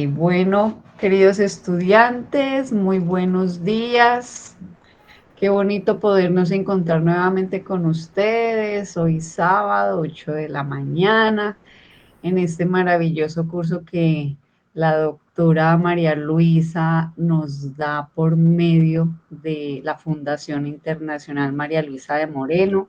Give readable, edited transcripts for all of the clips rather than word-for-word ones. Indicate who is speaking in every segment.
Speaker 1: Bueno, queridos estudiantes, muy buenos días. Qué bonito podernos encontrar nuevamente con ustedes. Hoy sábado, 8 de la mañana, en este maravilloso curso que la doctora María Luisa nos da por medio de la Fundación Internacional María Luisa de Moreno.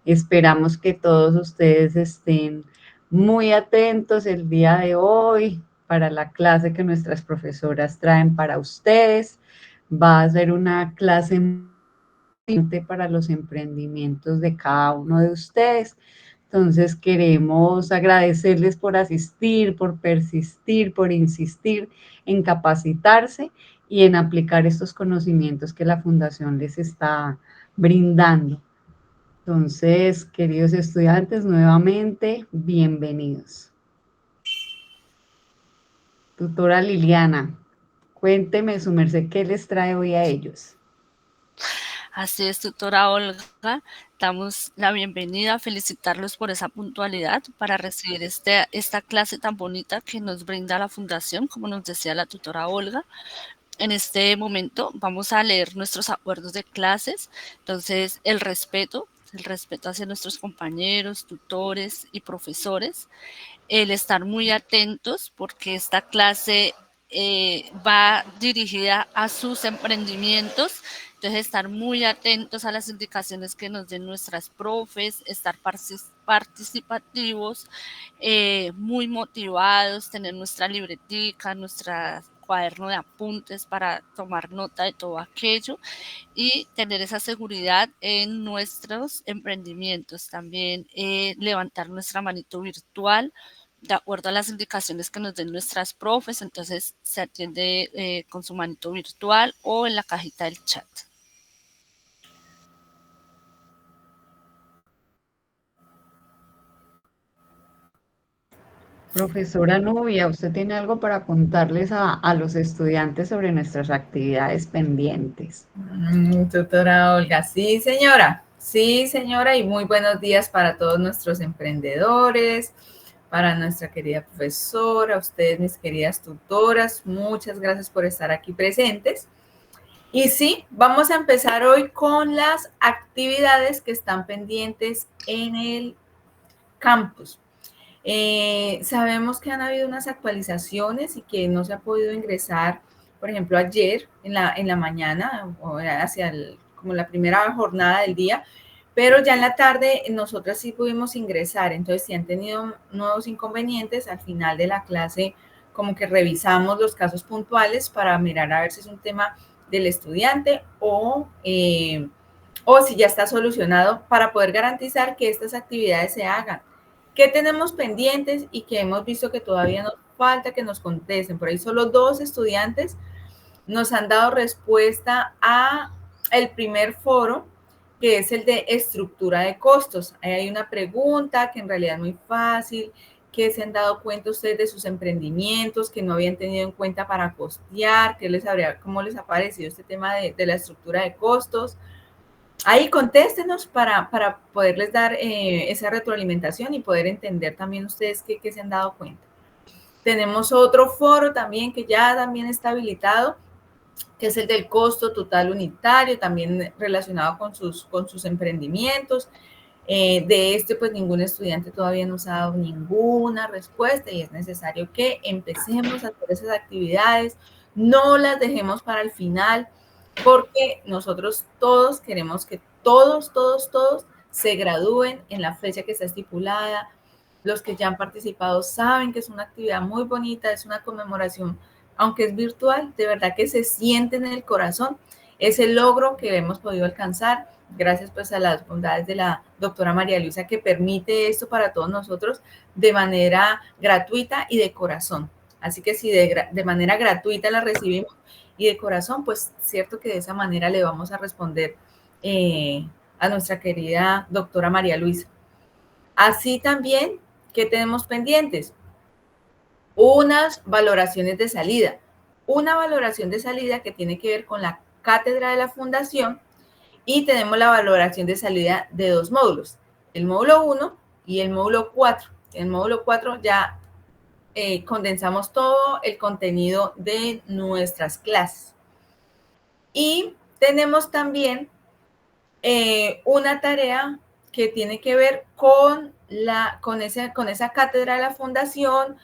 Speaker 1: Esperamos que todos ustedes estén muy atentos el día de hoy para la clase que nuestras profesoras traen para ustedes. Va a ser una clase para los emprendimientos de cada uno de ustedes. Entonces queremos agradecerles por asistir, por persistir, por insistir en capacitarse y en aplicar estos conocimientos que la Fundación les está brindando. Entonces, queridos estudiantes, nuevamente, bienvenidos. Tutora Liliana, cuénteme su merced, ¿qué les trae hoy a ellos?
Speaker 2: Así es, tutora Olga, damos la bienvenida, felicitarlos por esa puntualidad para recibir esta clase tan bonita que nos brinda la Fundación, como nos decía la tutora Olga. En este momento vamos a leer nuestros acuerdos de clases, entonces el respeto hacia nuestros compañeros, tutores y profesores, el estar muy atentos porque esta clase va dirigida a sus emprendimientos, entonces estar muy atentos a las indicaciones que nos den nuestras profes, estar participativos, muy motivados, tener nuestra libretica, nuestra cuaderno de apuntes para tomar nota de todo aquello y tener esa seguridad en nuestros emprendimientos. También levantar nuestra manito virtual de acuerdo a las indicaciones que nos den nuestras profes, entonces se atiende con su manito virtual o en la cajita del chat.
Speaker 1: Profesora Nubia, ¿usted tiene algo para contarles a los estudiantes sobre nuestras actividades pendientes?
Speaker 3: Tutora Olga, sí señora, y muy buenos días para todos nuestros emprendedores, para nuestra querida profesora, ustedes mis queridas tutoras, muchas gracias por estar aquí presentes. Y sí, vamos a empezar hoy con las actividades que están pendientes en el campus. Sabemos que han habido unas actualizaciones y que no se ha podido ingresar, por ejemplo, ayer en la mañana o hacia como la primera jornada del día, pero ya en la tarde nosotras sí pudimos ingresar. Entonces, si han tenido nuevos inconvenientes, al final de la clase como que revisamos los casos puntuales para mirar a ver si es un tema del estudiante o si ya está solucionado para poder garantizar que estas actividades se hagan. ¿Qué tenemos pendientes y que hemos visto que todavía nos falta que nos contesten? Por ahí solo 2 estudiantes nos han dado respuesta a el primer foro, que es el de estructura de costos. Ahí hay una pregunta que en realidad es muy fácil, que se han dado cuenta ustedes de sus emprendimientos, que no habían tenido en cuenta para costear, cómo les ha parecido este tema de la estructura de costos. Ahí contéstenos para poderles dar esa retroalimentación y poder entender también ustedes qué se han dado cuenta. Tenemos otro foro también que ya también está habilitado, que es el del costo total unitario, también relacionado con sus emprendimientos. De este, pues ningún estudiante todavía nos ha dado ninguna respuesta y es necesario que empecemos a hacer esas actividades, no las dejemos para el final, porque nosotros todos queremos que todos se gradúen en la fecha que está estipulada. Los que ya han participado saben que es una actividad muy bonita, es una conmemoración, aunque es virtual, de verdad que se siente en el corazón ese logro que hemos podido alcanzar, gracias pues a las bondades de la doctora María Luisa que permite esto para todos nosotros de manera gratuita y de corazón. Así que si de manera gratuita la recibimos y de corazón, pues cierto que de esa manera le vamos a responder a nuestra querida doctora María Luisa. Así también, ¿qué tenemos pendientes? Unas valoraciones de salida. Una valoración de salida que tiene que ver con la cátedra de la fundación y tenemos la valoración de salida de 2 módulos, el módulo 1 y el módulo 4. El módulo 4 ya condensamos todo el contenido de nuestras clases. Y tenemos también una tarea que tiene que ver con esa cátedra de la fundación,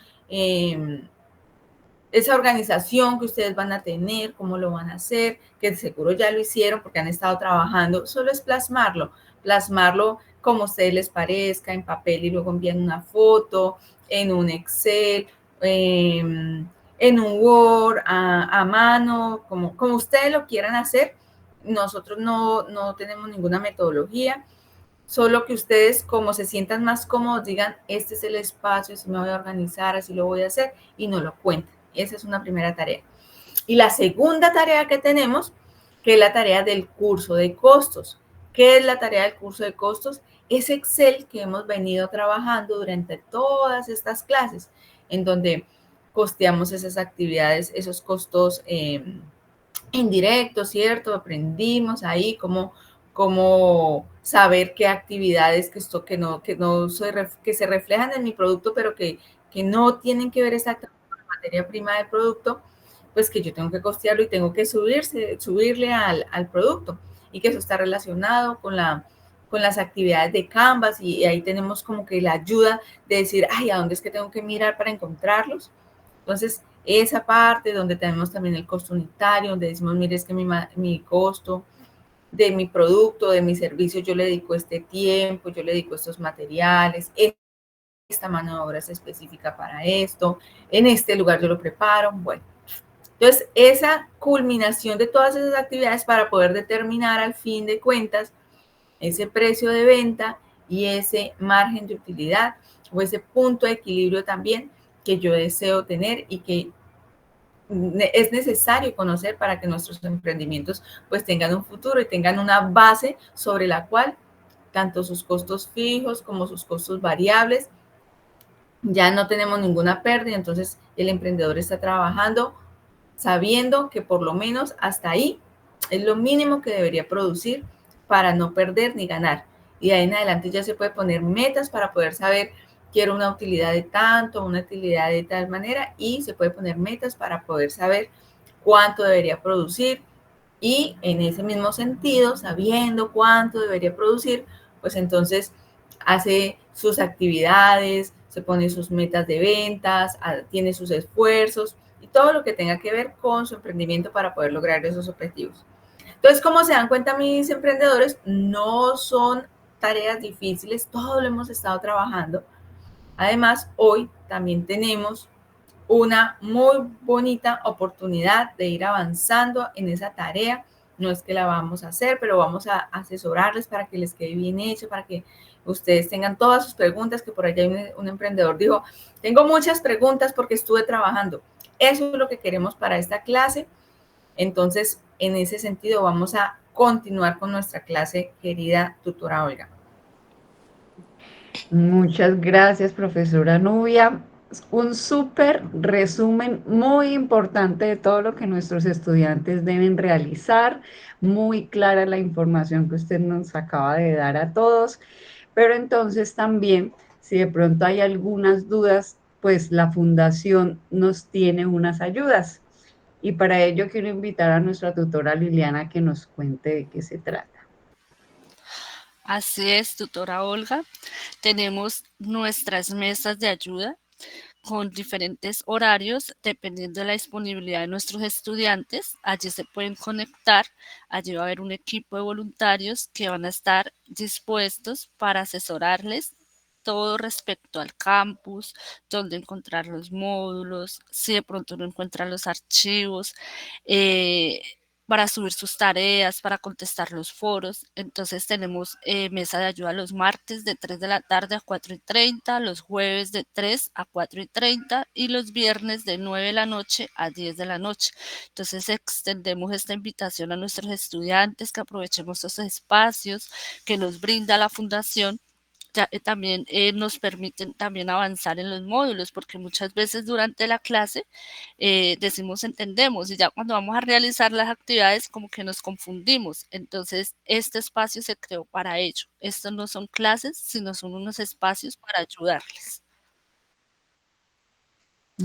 Speaker 3: esa organización que ustedes van a tener, cómo lo van a hacer, que seguro ya lo hicieron porque han estado trabajando, solo es plasmarlo como a ustedes les parezca, en papel y luego envían una foto, en un Excel, en un Word, a mano, como ustedes lo quieran hacer. Nosotros no tenemos ninguna metodología, solo que ustedes como se sientan más cómodos digan, este es el espacio, así me voy a organizar, así lo voy a hacer y no lo cuenten. Esa es una primera tarea. Y la segunda tarea que tenemos, que es la tarea del curso de costos. ¿Qué es la tarea del curso de costos? Es Excel que hemos venido trabajando durante todas estas clases, en donde costeamos esas actividades, esos costos indirectos, ¿cierto? Aprendimos ahí cómo saber qué actividades que se reflejan en mi producto, pero que no tienen que ver exactamente con la materia prima del producto, pues que yo tengo que costearlo y tengo que subirle al producto, y que eso está relacionado con las actividades de Canvas, y ahí tenemos como que la ayuda de decir, ay, ¿a dónde es que tengo que mirar para encontrarlos? Entonces, esa parte donde tenemos también el costo unitario, donde decimos, mire, es que mi costo de mi producto, de mi servicio, yo le dedico este tiempo, yo le dedico estos materiales, esta mano de obra es específica para esto, en este lugar yo lo preparo, bueno. Entonces, esa culminación de todas esas actividades para poder determinar al fin de cuentas ese precio de venta y ese margen de utilidad o ese punto de equilibrio también que yo deseo tener y que es necesario conocer para que nuestros emprendimientos pues tengan un futuro y tengan una base sobre la cual tanto sus costos fijos como sus costos variables ya no tenemos ninguna pérdida. Entonces el emprendedor está trabajando sabiendo que por lo menos hasta ahí es lo mínimo que debería producir para no perder ni ganar. Y de ahí en adelante ya se puede poner metas para poder saber, quiero una utilidad de tanto, una utilidad de tal manera, y se puede poner metas para poder saber cuánto debería producir. Y en ese mismo sentido, sabiendo cuánto debería producir, pues entonces hace sus actividades, se pone sus metas de ventas, tiene sus esfuerzos y todo lo que tenga que ver con su emprendimiento para poder lograr esos objetivos. Entonces, como se dan cuenta mis emprendedores, no son tareas difíciles, todo lo hemos estado trabajando. Además, hoy también tenemos una muy bonita oportunidad de ir avanzando en esa tarea. No es que la vamos a hacer, pero vamos a asesorarles para que les quede bien hecho, para que ustedes tengan todas sus preguntas, que por allá un emprendedor dijo, tengo muchas preguntas porque estuve trabajando. Eso es lo que queremos para esta clase. Entonces, en ese sentido, vamos a continuar con nuestra clase, querida tutora Olga.
Speaker 1: Muchas gracias, profesora Nubia. Un súper resumen muy importante de todo lo que nuestros estudiantes deben realizar. Muy clara la información que usted nos acaba de dar a todos. Pero entonces también, si de pronto hay algunas dudas, pues la fundación nos tiene unas ayudas. Y para ello quiero invitar a nuestra tutora Liliana a que nos cuente de qué se trata.
Speaker 2: Así es, tutora Olga. Tenemos nuestras mesas de ayuda con diferentes horarios dependiendo de la disponibilidad de nuestros estudiantes. Allí se pueden conectar, allí va a haber un equipo de voluntarios que van a estar dispuestos para asesorarles todo respecto al campus, dónde encontrar los módulos, si de pronto no encuentran los archivos, eh, para subir sus tareas, para contestar los foros. Entonces tenemos mesa de ayuda los martes de 3 de la tarde a 4:30, los jueves de 3 a 4:30 y los viernes de 9 de la noche a 10 de la noche. Entonces extendemos esta invitación a nuestros estudiantes que aprovechemos estos espacios que nos brinda la fundación. También nos permiten también avanzar en los módulos, porque muchas veces durante la clase decimos entendemos y ya cuando vamos a realizar las actividades como que nos confundimos. Entonces, este espacio se creó para ello. Estos no son clases, sino son unos espacios para ayudarles.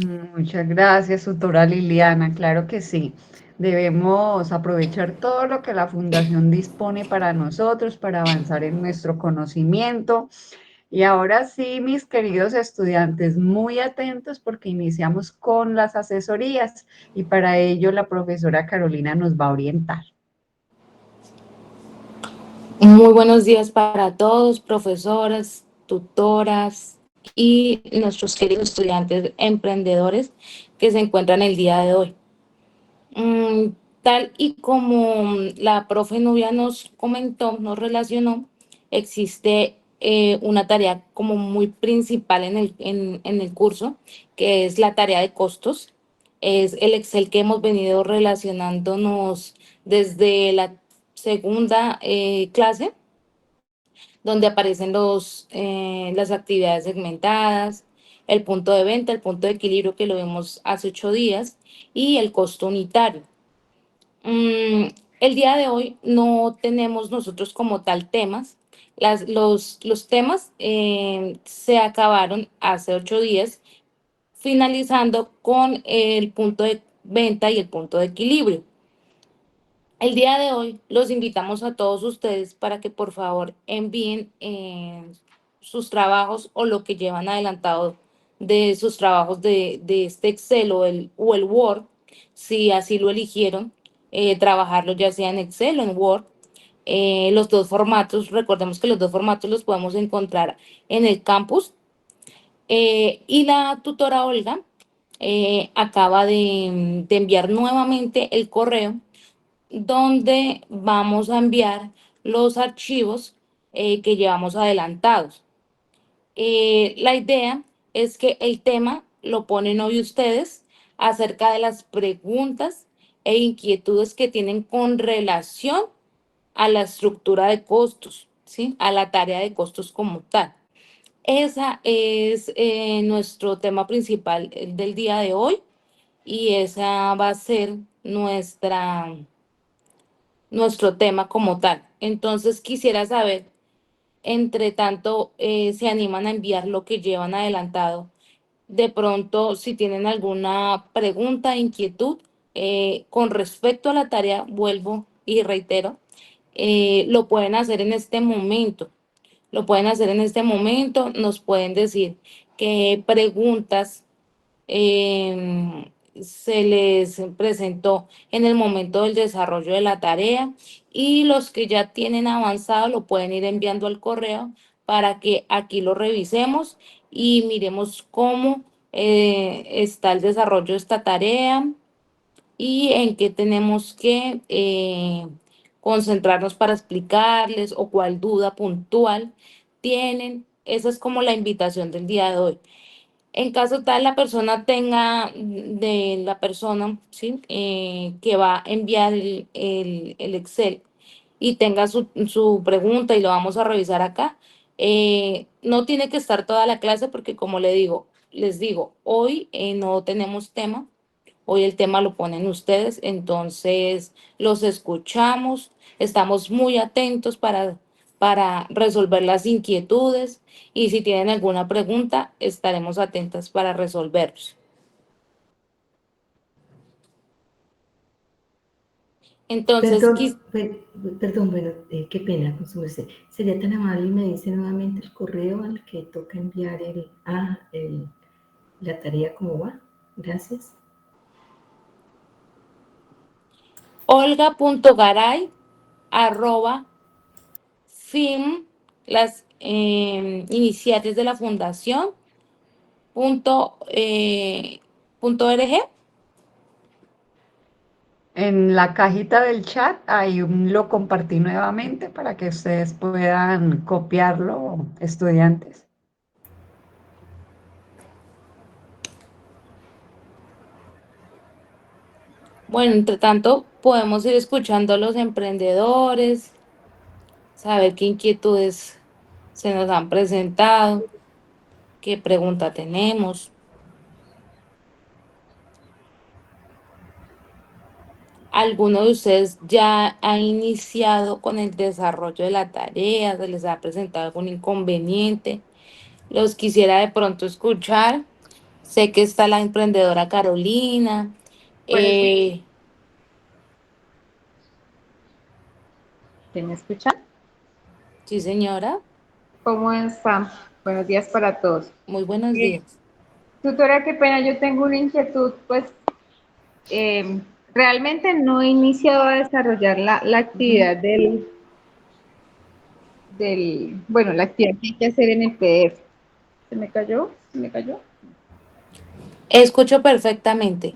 Speaker 1: Muchas gracias, tutora Liliana. Claro que sí. Debemos aprovechar todo lo que la Fundación dispone para nosotros, para avanzar en nuestro conocimiento. Y ahora sí, mis queridos estudiantes, muy atentos porque iniciamos con las asesorías y para ello la profesora Carolina nos va a orientar.
Speaker 4: Muy buenos días para todos, profesoras, tutoras y nuestros queridos estudiantes emprendedores que se encuentran el día de hoy. Tal y como la profe Nubia nos comentó, nos relacionó, existe una tarea como muy principal en el curso, que es la tarea de costos. Es el Excel que hemos venido relacionándonos desde la segunda clase, donde aparecen las actividades segmentadas, el punto de venta, el punto de equilibrio que lo vimos hace 8 días y el costo unitario. Mm, el día de hoy no tenemos nosotros como tal temas. Los temas se acabaron hace 8 días, finalizando con el punto de venta y el punto de equilibrio. El día de hoy los invitamos a todos ustedes para que por favor envíen sus trabajos o lo que llevan adelantado de sus trabajos de este Excel o el Word, si así lo eligieron, trabajarlo ya sea en Excel o en Word. Los dos formatos, recordemos que los dos formatos los podemos encontrar en el campus. Y la tutora Olga acaba de enviar nuevamente el correo donde vamos a enviar los archivos que llevamos adelantados. La idea es que el tema lo ponen hoy ustedes acerca de las preguntas e inquietudes que tienen con relación a la estructura de costos, ¿sí? A la tarea de costos como tal. Esa es nuestro tema principal del día de hoy y esa va a ser nuestro tema como tal. Entonces quisiera saber, entre tanto, se animan a enviar lo que llevan adelantado. De pronto, si tienen alguna pregunta, inquietud con respecto a la tarea, vuelvo y reitero, lo pueden hacer en este momento. Lo pueden hacer en este momento, nos pueden decir qué preguntas se les presentó en el momento del desarrollo de la tarea y los que ya tienen avanzado lo pueden ir enviando al correo para que aquí lo revisemos y miremos cómo está el desarrollo de esta tarea y en qué tenemos que concentrarnos para explicarles o cuál duda puntual tienen. Esa es como la invitación del día de hoy. En caso tal la persona tenga, de la persona, ¿sí? Que va a enviar el Excel y tenga su pregunta y lo vamos a revisar acá, no tiene que estar toda la clase porque como les digo, hoy no tenemos tema, hoy el tema lo ponen ustedes, entonces los escuchamos, estamos muy atentos para resolver las inquietudes y si tienen alguna pregunta, estaremos atentas para resolverlos. Entonces,
Speaker 5: Perdón, bueno, qué pena con su merced. ¿Sería tan amable y me dice nuevamente el correo al que toca enviar la tarea cómo va? Gracias.
Speaker 4: olga.garay arroba las iniciales de la fundación punto org.
Speaker 1: En la cajita del chat, ahí lo compartí nuevamente para que ustedes puedan copiarlo, estudiantes.
Speaker 4: Bueno, entre tanto, podemos ir escuchando a los emprendedores, saber qué inquietudes se nos han presentado, qué pregunta tenemos. ¿Alguno de ustedes ya ha iniciado con el desarrollo de la tarea? ¿Se les ha presentado algún inconveniente? Los quisiera de pronto escuchar. sé que está la emprendedora Carolina.
Speaker 6: Buenos días.
Speaker 4: eh,
Speaker 6: ¿Sí me escuchan?
Speaker 4: sí, señora,
Speaker 6: ¿Cómo están? Buenos días para todos.
Speaker 4: muy buenos
Speaker 6: Eh,
Speaker 4: días.
Speaker 6: Tutora, qué pena, yo tengo una inquietud, pues realmente no he iniciado a desarrollar la
Speaker 4: Ujú.
Speaker 6: actividad bueno, la actividad que hay que hacer en el PDF. ¿Se me cayó? ¿Se me cayó?
Speaker 4: Escucho perfectamente.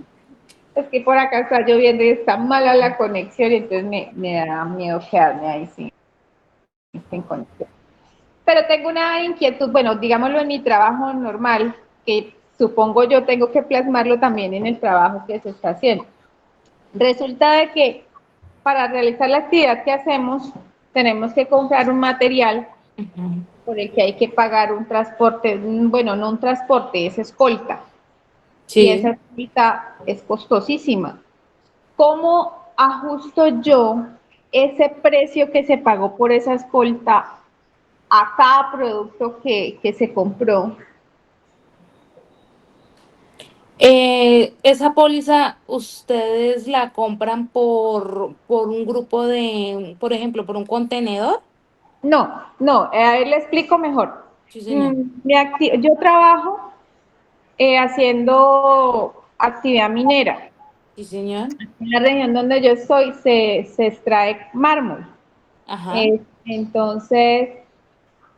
Speaker 6: Es que por acá está lloviendo y está mala la conexión, y entonces me da miedo quedarme ahí sin conexión. Pero tengo una inquietud, bueno, digámoslo en mi trabajo normal, que supongo yo tengo que plasmarlo también en el trabajo que se está haciendo. Resulta de que para realizar la actividad que hacemos, tenemos que comprar un material
Speaker 4: Ujú.
Speaker 6: por el que hay que pagar un transporte, bueno, no un transporte, es escolta. Y esa
Speaker 4: Sí.
Speaker 6: escolta es costosísima. ¿Cómo ajusto yo ese precio que se pagó por esa escolta a cada producto que se compró?
Speaker 4: Esa póliza ustedes la compran por un grupo de, por ejemplo, por un contenedor.
Speaker 6: No, no, a ver, le explico mejor.
Speaker 4: Sí, señor.
Speaker 6: Yo trabajo haciendo actividad minera.
Speaker 4: Sí, señor.
Speaker 6: En la región donde yo estoy se extrae mármol.
Speaker 4: Ajá.
Speaker 6: Entonces,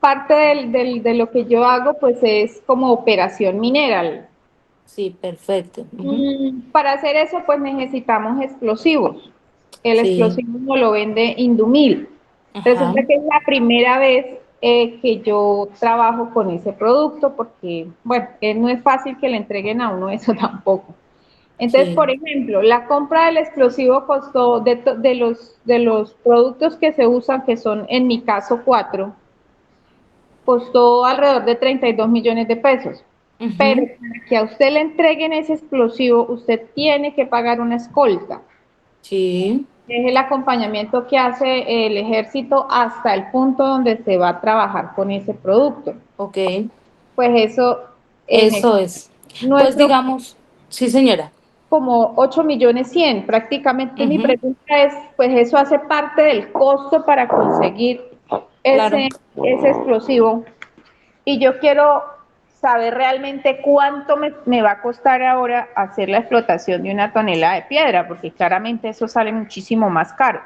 Speaker 6: parte de lo que yo hago, pues es como operación minera.
Speaker 4: Sí, perfecto. Ujú.
Speaker 6: Para hacer eso, pues necesitamos explosivos. El
Speaker 4: Sí.
Speaker 6: explosivo nos lo vende Indumil.
Speaker 4: Ajá.
Speaker 6: Resulta que es la primera vez que yo trabajo con ese producto porque, bueno, no es fácil que le entreguen a uno eso tampoco. Entonces, por
Speaker 4: Sí.
Speaker 6: ejemplo, la compra del explosivo costó de los productos que se usan, que son en mi caso 4, costó alrededor de 32 millones de pesos. Pero
Speaker 4: Ujú.
Speaker 6: para que a usted le entreguen ese explosivo, usted tiene que pagar una escolta.
Speaker 4: Sí.
Speaker 6: Es el acompañamiento que hace el ejército hasta el punto donde se va a trabajar con ese producto.
Speaker 4: Ok.
Speaker 6: Pues eso,
Speaker 4: Eso es. Pues
Speaker 6: nuestro
Speaker 4: digamos, sí, señora.
Speaker 6: como 8.100.000 prácticamente. Mi
Speaker 4: Ujú.
Speaker 6: pregunta es, pues eso hace parte del costo para conseguir
Speaker 4: Claro.
Speaker 6: ese explosivo. Y yo quiero saber realmente cuánto me va a costar ahora hacer la explotación de una tonelada de piedra, porque claramente eso sale muchísimo más caro.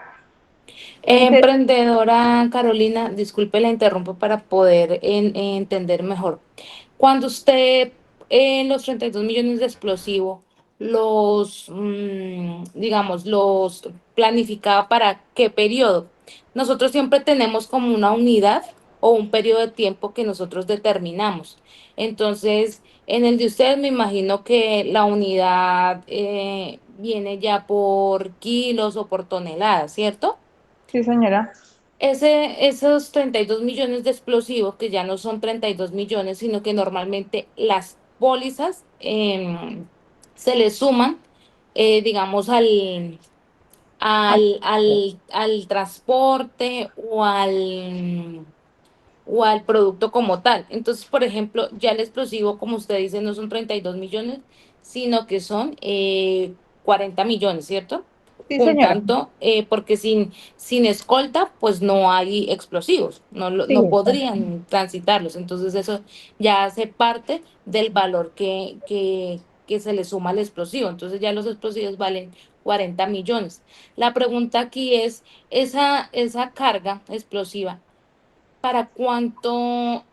Speaker 6: Entonces,
Speaker 4: Emprendedora Carolina, disculpe, la interrumpo para poder entender mejor. Cuando usted los 32 millones de explosivo digamos, los planificaba para qué periodo. Nosotros siempre tenemos como una unidad o un periodo de tiempo que nosotros determinamos. Entonces, en el de ustedes me imagino que la unidad viene ya por kilos o por toneladas, ¿cierto?
Speaker 6: sí, señora.
Speaker 4: Esos 32 millones de explosivos, que ya no son 32 millones, sino que normalmente las pólizas se le suman, digamos, al transporte o al producto como tal. Entonces, por ejemplo, ya el explosivo, como usted dice, no son 32 millones, sino que son 40 millones, ¿cierto?
Speaker 6: Sí, señora.
Speaker 4: Juntando, porque sin escolta, pues no hay explosivos,
Speaker 6: Sí,
Speaker 4: no podrían transitarlos. Entonces, eso ya hace parte del valor que se le suma al explosivo. Entonces, ya los explosivos valen 40 millones. La pregunta aquí es, esa carga explosiva, para cuánto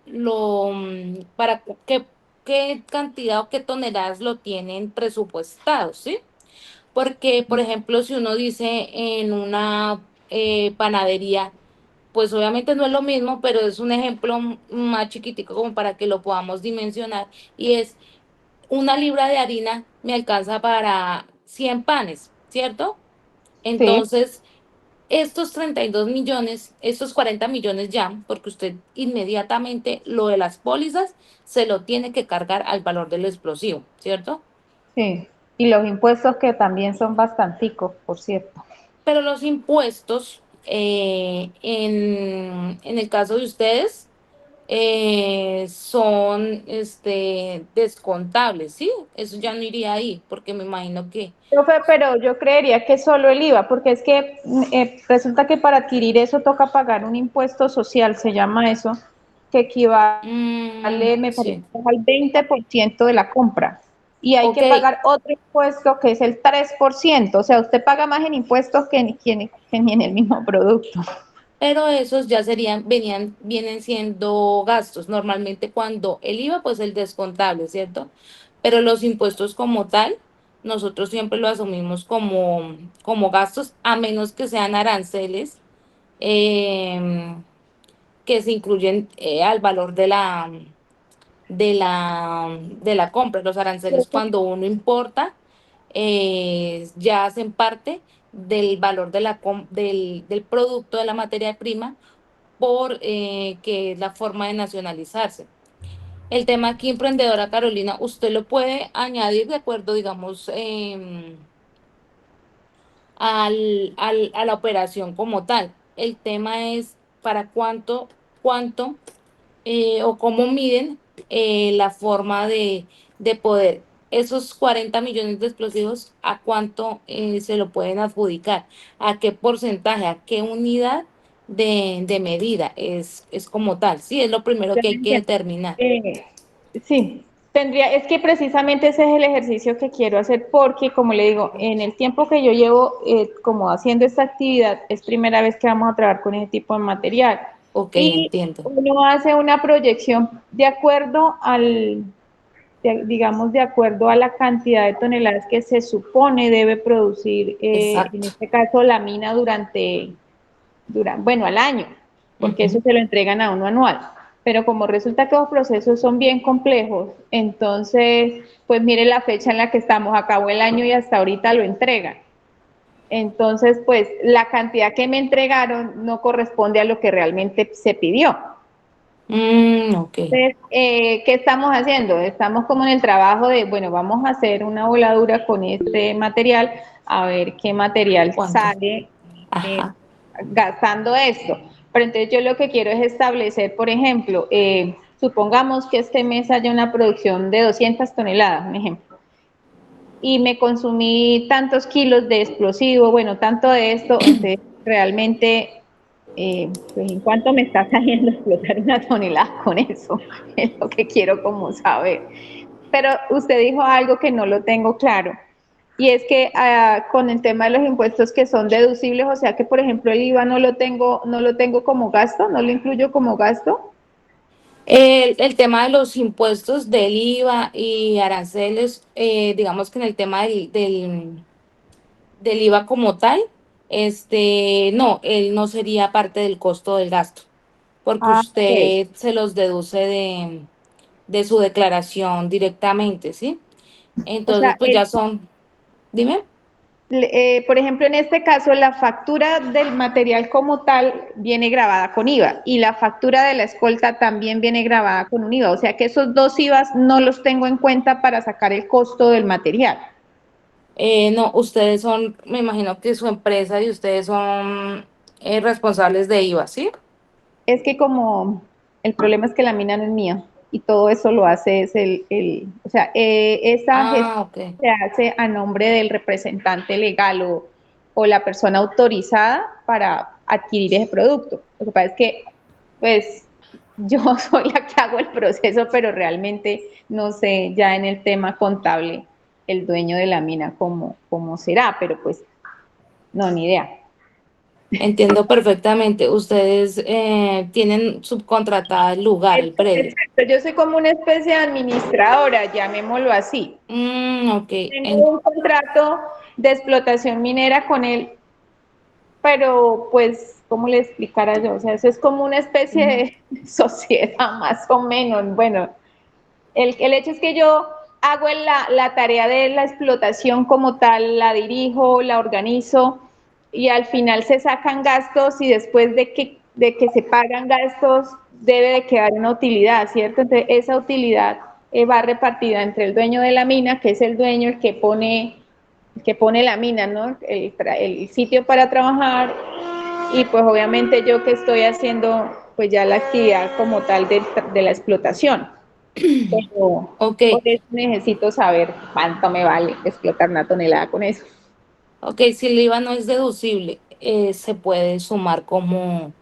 Speaker 4: qué cantidad o qué toneladas lo tienen presupuestado, ¿sí? Porque, por ejemplo, si uno dice en una panadería, pues obviamente no es lo mismo, pero es un ejemplo más chiquitico como para que lo podamos dimensionar, y es una libra de harina me alcanza para 100 panes, ¿cierto?
Speaker 6: sí,
Speaker 4: Entonces, estos 32 millones, estos 40 millones ya, porque usted inmediatamente lo de las pólizas se lo tiene que cargar al valor del explosivo, ¿cierto?
Speaker 6: sí. Y los impuestos que también son bastanticos, por cierto.
Speaker 4: Pero los impuestos, en el caso de ustedes, son descontables, ¿sí? Eso ya no iría ahí, porque me imagino que...
Speaker 6: Profe, pero yo creería que solo el IVA, porque es que resulta que para adquirir eso toca pagar un impuesto social, se llama eso, que equivale, me parece,
Speaker 4: Sí.
Speaker 6: al 20% de la compra. Y hay
Speaker 4: Ok,
Speaker 6: que pagar otro impuesto que es el 3%. O sea, usted paga más en impuestos que ni en el mismo producto.
Speaker 4: pero esos ya vienen siendo gastos. Normalmente cuando el IVA, pues el descontable, ¿cierto? Pero los impuestos como tal, nosotros siempre lo asumimos como gastos, a menos que sean aranceles eh, que se incluyen al valor de la compra. Los aranceles cuando uno importa ya hacen parte del valor del producto, de la materia prima, por que es la forma de nacionalizarse. El tema aquí, emprendedora Carolina, usted lo puede añadir de acuerdo, digamos, a la operación como tal. El tema es para cuánto o cómo miden la forma de poder. Esos 40 millones de explosivos, ¿a cuánto se lo pueden adjudicar? ¿A qué porcentaje? ¿A qué unidad de medida es como tal? Sí, es lo primero
Speaker 6: Ya
Speaker 4: que
Speaker 6: me
Speaker 4: hay que
Speaker 6: entiendo.
Speaker 4: determinar.
Speaker 6: Sí, es que precisamente ese es el ejercicio que quiero hacer porque, como le digo, en el tiempo que yo llevo como haciendo esta actividad, es primera vez que vamos a trabajar con ese tipo de material.
Speaker 4: Ok,
Speaker 6: Y
Speaker 4: entiendo.
Speaker 6: uno hace una proyección de acuerdo digamos, de acuerdo a la cantidad de toneladas que se supone debe producir, en
Speaker 4: Exacto.
Speaker 6: este caso, la mina bueno, al año, porque eso
Speaker 4: Ujú.
Speaker 6: se lo entregan a uno anual. Pero como resulta que los procesos son bien complejos, entonces, pues mire la fecha en la que estamos, acabó el año y hasta ahorita lo entregan. Entonces, pues la cantidad que me entregaron no corresponde a lo que realmente se pidió.
Speaker 4: Ok.
Speaker 6: Entonces, ¿qué estamos haciendo? Estamos como en el trabajo de, bueno, vamos a hacer una voladura con este material, a ver qué material
Speaker 4: ¿Cuánto?
Speaker 6: sale eh,
Speaker 4: Ajá.
Speaker 6: gastando esto. Pero entonces yo lo que quiero es establecer, por ejemplo, supongamos que este mes haya una producción de 200 toneladas, un ejemplo, y me consumí tantos kilos de explosivo, bueno, tanto de esto, entonces realmente, pues en cuánto me está saliendo explotar una tonelada con eso, es lo que quiero como saber. Pero usted dijo algo que no lo tengo claro, y es que con el tema de los impuestos que son deducibles, o sea que por ejemplo el IVA no lo tengo como gasto, no lo incluyo como gasto.
Speaker 4: El tema de los impuestos del IVA y aranceles, digamos que en el tema del IVA como tal, no, él no sería parte del costo del gasto, porque
Speaker 6: Ah, ok.
Speaker 4: usted se los deduce de su declaración directamente, ¿sí?
Speaker 6: O
Speaker 4: Entonces,
Speaker 6: sea,
Speaker 4: pues ya son, dime.
Speaker 6: por ejemplo, en este caso, la factura del material como tal viene grabada con IVA y la factura de la escolta también viene grabada con un IVA. O sea que esos dos IVAs no los tengo en cuenta para sacar el costo del material.
Speaker 4: No, ustedes son, me imagino que su empresa y ustedes son responsables de IVA, ¿sí?
Speaker 6: Es que como el problema es que la mina no es mía y todo eso lo hace es o sea, esa gestión
Speaker 4: Ah, ok.
Speaker 6: se hace a nombre del representante legal o la persona autorizada para adquirir ese producto. Lo que pasa es que, pues, yo soy la que hago el proceso, pero realmente no sé ya en el tema contable el dueño de la mina cómo será, pero pues, no, ni idea.
Speaker 4: Entiendo perfectamente. Ustedes tienen subcontratada el lugar, el predio.
Speaker 6: Exacto, yo soy como una especie de administradora, llamémoslo así.
Speaker 4: Ok.
Speaker 6: Tengo un contrato de explotación minera con él, pero pues, ¿cómo le explicara yo? O sea, eso es como una especie
Speaker 4: Ujú.
Speaker 6: de sociedad, más o menos. Bueno, el hecho es que yo hago la tarea de la explotación como tal, la dirijo, la organizo y al final se sacan gastos y después de que se pagan gastos debe de quedar una utilidad, ¿cierto? Entonces esa utilidad va repartida entre el dueño de la mina, que es el dueño el que pone la mina, ¿no? El sitio para trabajar y pues obviamente yo que estoy haciendo pues ya la actividad como tal de la explotación. Pero
Speaker 4: Ok,
Speaker 6: por eso necesito saber cuánto me vale explotar una tonelada con eso.
Speaker 4: ok, si el IVA no es deducible, se puede sumar como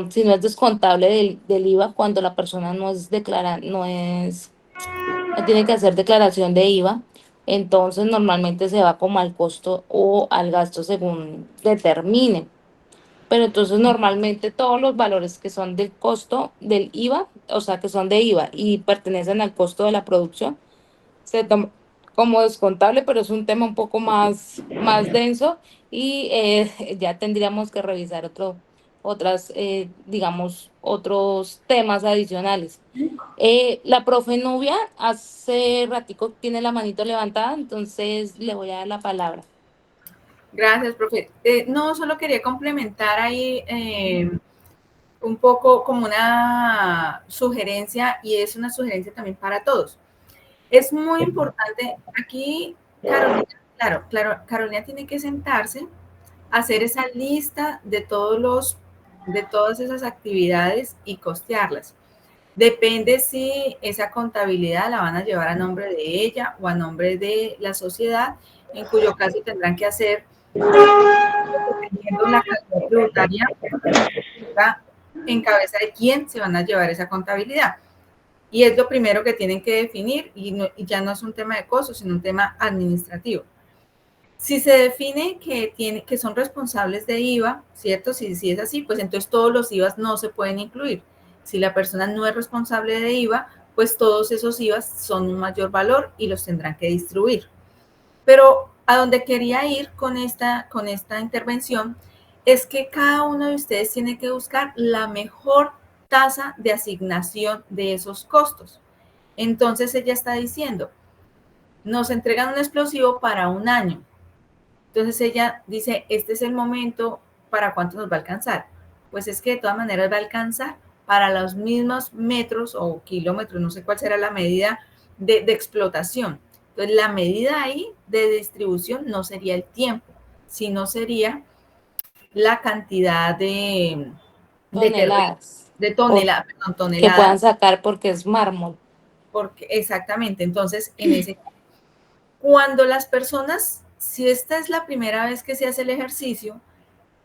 Speaker 4: si no es descontable del IVA cuando la persona no tiene que hacer declaración de IVA, entonces normalmente se va como al costo o al gasto según determine. Pero entonces normalmente todos los valores que son del costo del IVA, o sea, que son de IVA y pertenecen al costo de la producción, se toma como descontable, pero es un tema un poco más denso y ya tendríamos que revisar digamos, otros temas adicionales. La profe Nubia hace ratico tiene la manito levantada, entonces le voy a dar la palabra.
Speaker 3: Gracias, profe. No, solo quería complementar ahí un poco como una sugerencia, y es una sugerencia también para todos. Es muy importante aquí, Carolina, claro, Carolina tiene que sentarse, hacer esa lista de todas esas actividades y costearlas. Depende si esa contabilidad la van a llevar a nombre de ella o a nombre de la sociedad, en cuyo caso tendrán que hacer, dependiendo la calidad tributaria, en cabeza de quién se van a llevar esa contabilidad. Y es lo primero que tienen que definir, y ya no es un tema de costos, sino un tema administrativo. Si se define que son responsables de IVA, ¿cierto? Si es así, pues entonces todos los IVAs no se pueden incluir. Si la persona no es responsable de IVA, pues todos esos IVAs son un mayor valor y los tendrán que distribuir. Pero a donde quería ir con esta intervención es que cada uno de ustedes tiene que buscar la mejor tasa de asignación de esos costos. Entonces ella está diciendo, nos entregan un explosivo para un año. Entonces ella dice, este es el momento, ¿para cuánto nos va a alcanzar? Pues es que de todas maneras va a alcanzar para los mismos metros o kilómetros, no sé cuál será la medida de explotación. Entonces la medida ahí de distribución no sería el tiempo, sino sería la cantidad de
Speaker 4: Toneladas
Speaker 3: toneladas,
Speaker 4: que puedan
Speaker 3: toneladas.
Speaker 4: sacar porque es mármol.
Speaker 3: Porque, exactamente, entonces cuando las personas, si esta es la primera vez que se hace el ejercicio,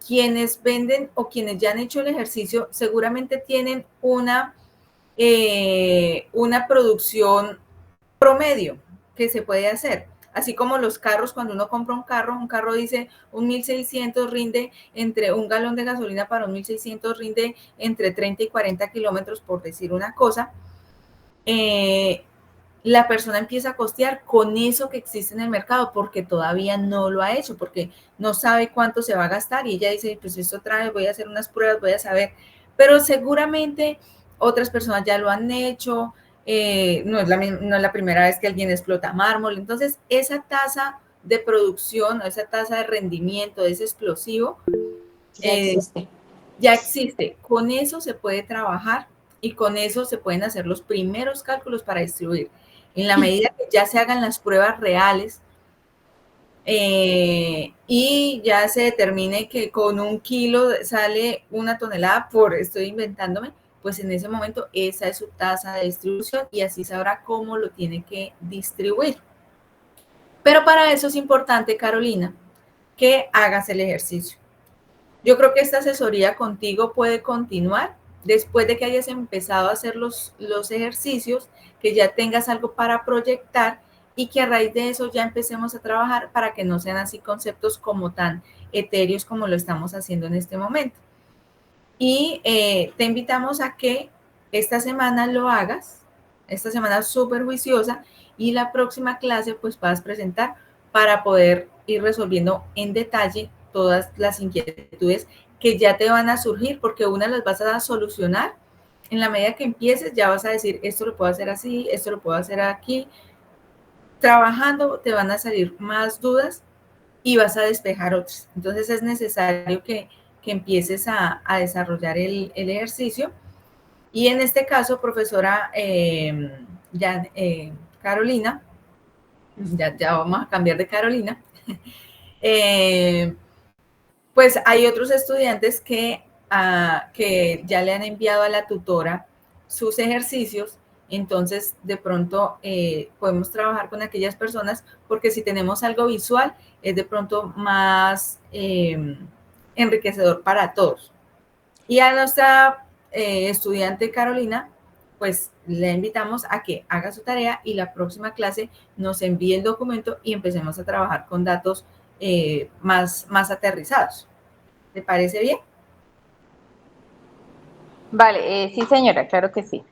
Speaker 3: quienes venden o quienes ya han hecho el ejercicio seguramente tienen una producción promedio que se puede hacer. Así como los carros, cuando uno compra un carro dice un 1600 rinde entre un galón de gasolina para un 1600 rinde entre 30 y 40 kilómetros, por decir una cosa. La persona empieza a costear con eso que existe en el mercado porque todavía no lo ha hecho, porque no sabe cuánto se va a gastar y ella dice, pues esto otra vez voy a hacer unas pruebas, voy a saber, pero seguramente otras personas ya lo han hecho, no es la primera vez que alguien explota mármol, entonces esa tasa de producción, esa tasa de rendimiento de ese explosivo ya existe, con eso se puede trabajar y con eso se pueden hacer los primeros cálculos para distribuir. En la medida que ya se hagan las pruebas reales y ya se determine que con 1 kilo sale 1 tonelada, estoy inventándome, pues en ese momento esa es su tasa de distribución y así sabrá cómo lo tiene que distribuir. Pero para eso es importante, Carolina, que hagas el ejercicio. Yo creo que esta asesoría contigo puede continuar después de que hayas empezado a hacer los ejercicios, que ya tengas algo para proyectar y que a raíz de eso ya empecemos a trabajar para que no sean así conceptos como tan etéreos como lo estamos haciendo en este momento. Y te invitamos a que esta semana lo hagas, esta semana súper juiciosa, y la próxima clase pues puedas presentar para poder ir resolviendo en detalle todas las inquietudes que ya te van a surgir, porque una las vas a solucionar en la medida que empieces, ya vas a decir, esto lo puedo hacer así, esto lo puedo hacer aquí. Trabajando te van a salir más dudas y vas a despejar otras. Entonces es necesario que empieces a desarrollar el ejercicio. Y en este caso, profesora Carolina, ya vamos a cambiar de Carolina, pues hay otros estudiantes que que ya le han enviado a la tutora sus ejercicios. Entonces, de pronto podemos trabajar con aquellas personas porque si tenemos algo visual, es de pronto más enriquecedor para todos. Y a nuestra estudiante Carolina, pues le invitamos a que haga su tarea y la próxima clase nos envíe el documento y empecemos a trabajar con datos más aterrizados. ¿Te parece bien?
Speaker 6: Vale, sí señora, claro que sí.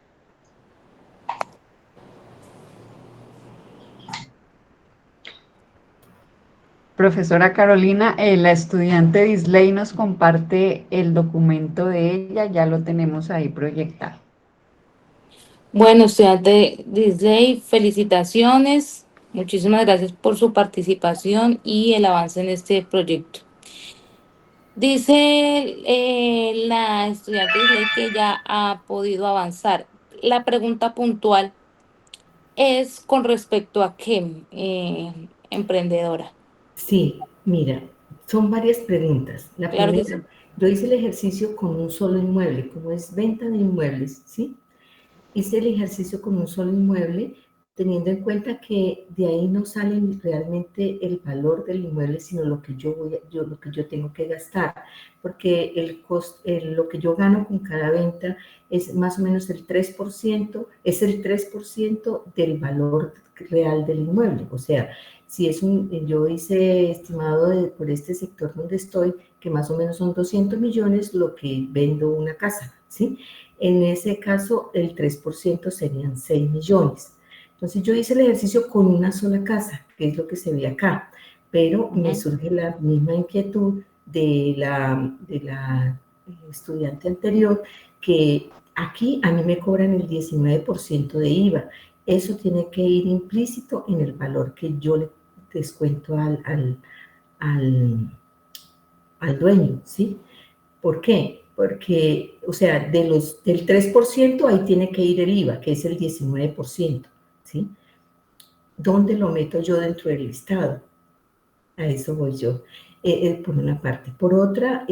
Speaker 1: Profesora Carolina, la estudiante Disley nos comparte el documento de ella, ya lo tenemos ahí proyectado.
Speaker 4: Bueno, estudiante Disney, felicitaciones. Muchísimas gracias por su participación y el avance en este proyecto. Dice la estudiante Disney que ya ha podido avanzar. La pregunta puntual es con respecto a qué, emprendedora.
Speaker 5: Sí, mira, son varias preguntas. La
Speaker 4: Claro que
Speaker 5: primera,
Speaker 4: sí.
Speaker 5: yo hice el ejercicio con un solo inmueble, como es venta de inmuebles, ¿sí? Hice el ejercicio con un solo inmueble, teniendo en cuenta que de ahí no sale realmente el valor del inmueble, sino lo que lo que yo tengo que gastar, porque lo que yo gano con cada venta es más o menos el 3%, es el 3% del valor real del inmueble. O sea, si es yo hice estimado por este sector donde estoy, que más o menos son 200 millones lo que vendo una casa, ¿sí? En ese caso, el 3% serían 6 millones. Entonces, yo hice el ejercicio con una sola casa, que es lo que se ve acá, pero me surge la misma inquietud de la estudiante anterior, que aquí a mí me cobran el 19% de IVA. Eso tiene que ir implícito en el valor que yo le descuento al, al dueño, ¿sí? ¿Por qué? Porque, o sea, del 3% ahí tiene que ir el IVA, que es el 19%, ¿sí? ¿Dónde lo meto yo dentro del listado? A eso voy yo, por una parte. Por otra,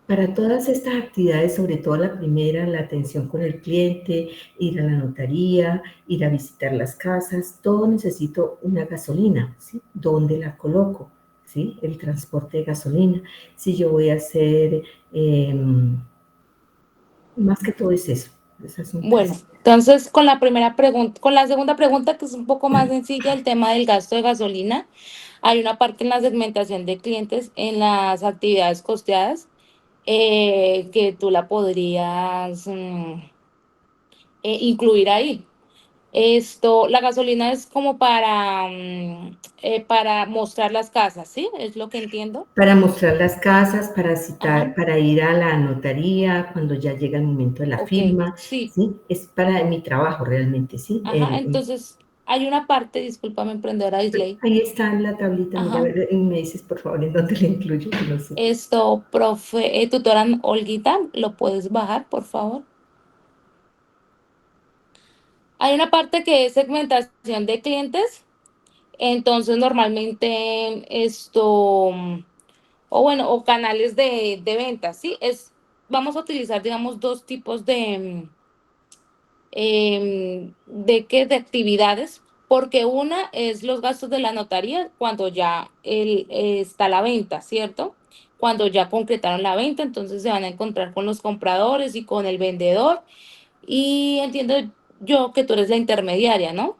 Speaker 5: para todas estas actividades, sobre todo la primera, la atención con el cliente, ir a la notaría, ir a visitar las casas, todo necesito una gasolina, ¿sí? ¿Dónde la coloco? ¿Sí? El transporte de gasolina. Si yo voy a hacer, más que todo es eso. Esas son
Speaker 4: Bueno,
Speaker 5: tres.
Speaker 4: entonces con la primera pregunta, con la segunda pregunta, que es un poco más sencilla, el tema del gasto de gasolina. Hay una parte en la segmentación de clientes en las actividades costeadas que tú la podrías incluir ahí. La gasolina es como para mostrar las casas, ¿sí? Es lo que entiendo.
Speaker 5: Para mostrar las casas, para
Speaker 4: Ajá,
Speaker 5: citar, para ir a la notaría cuando ya llega el momento de la
Speaker 4: ok,
Speaker 5: firma,
Speaker 4: sí.
Speaker 5: ¿sí? Es para mi trabajo realmente, ¿sí?
Speaker 4: Ajá, entonces hay una parte, discúlpame, emprendedora Islay.
Speaker 5: Ahí está en la tablita, mira, a
Speaker 4: Ajá.
Speaker 5: ver, y me dices por favor en dónde le incluyo, que no sé.
Speaker 4: Profe, tutora Olguita, ¿lo puedes bajar, por favor? Hay una parte que es segmentación de clientes. Entonces, normalmente o bueno, o canales de venta, ¿sí? Vamos a utilizar, digamos, dos tipos de actividades, porque una es los gastos de la notaría cuando ya está la venta, ¿cierto? Cuando ya concretaron la venta, entonces se van a encontrar con los compradores y con el vendedor. Y entiendo yo que tú eres la intermediaria, ¿no?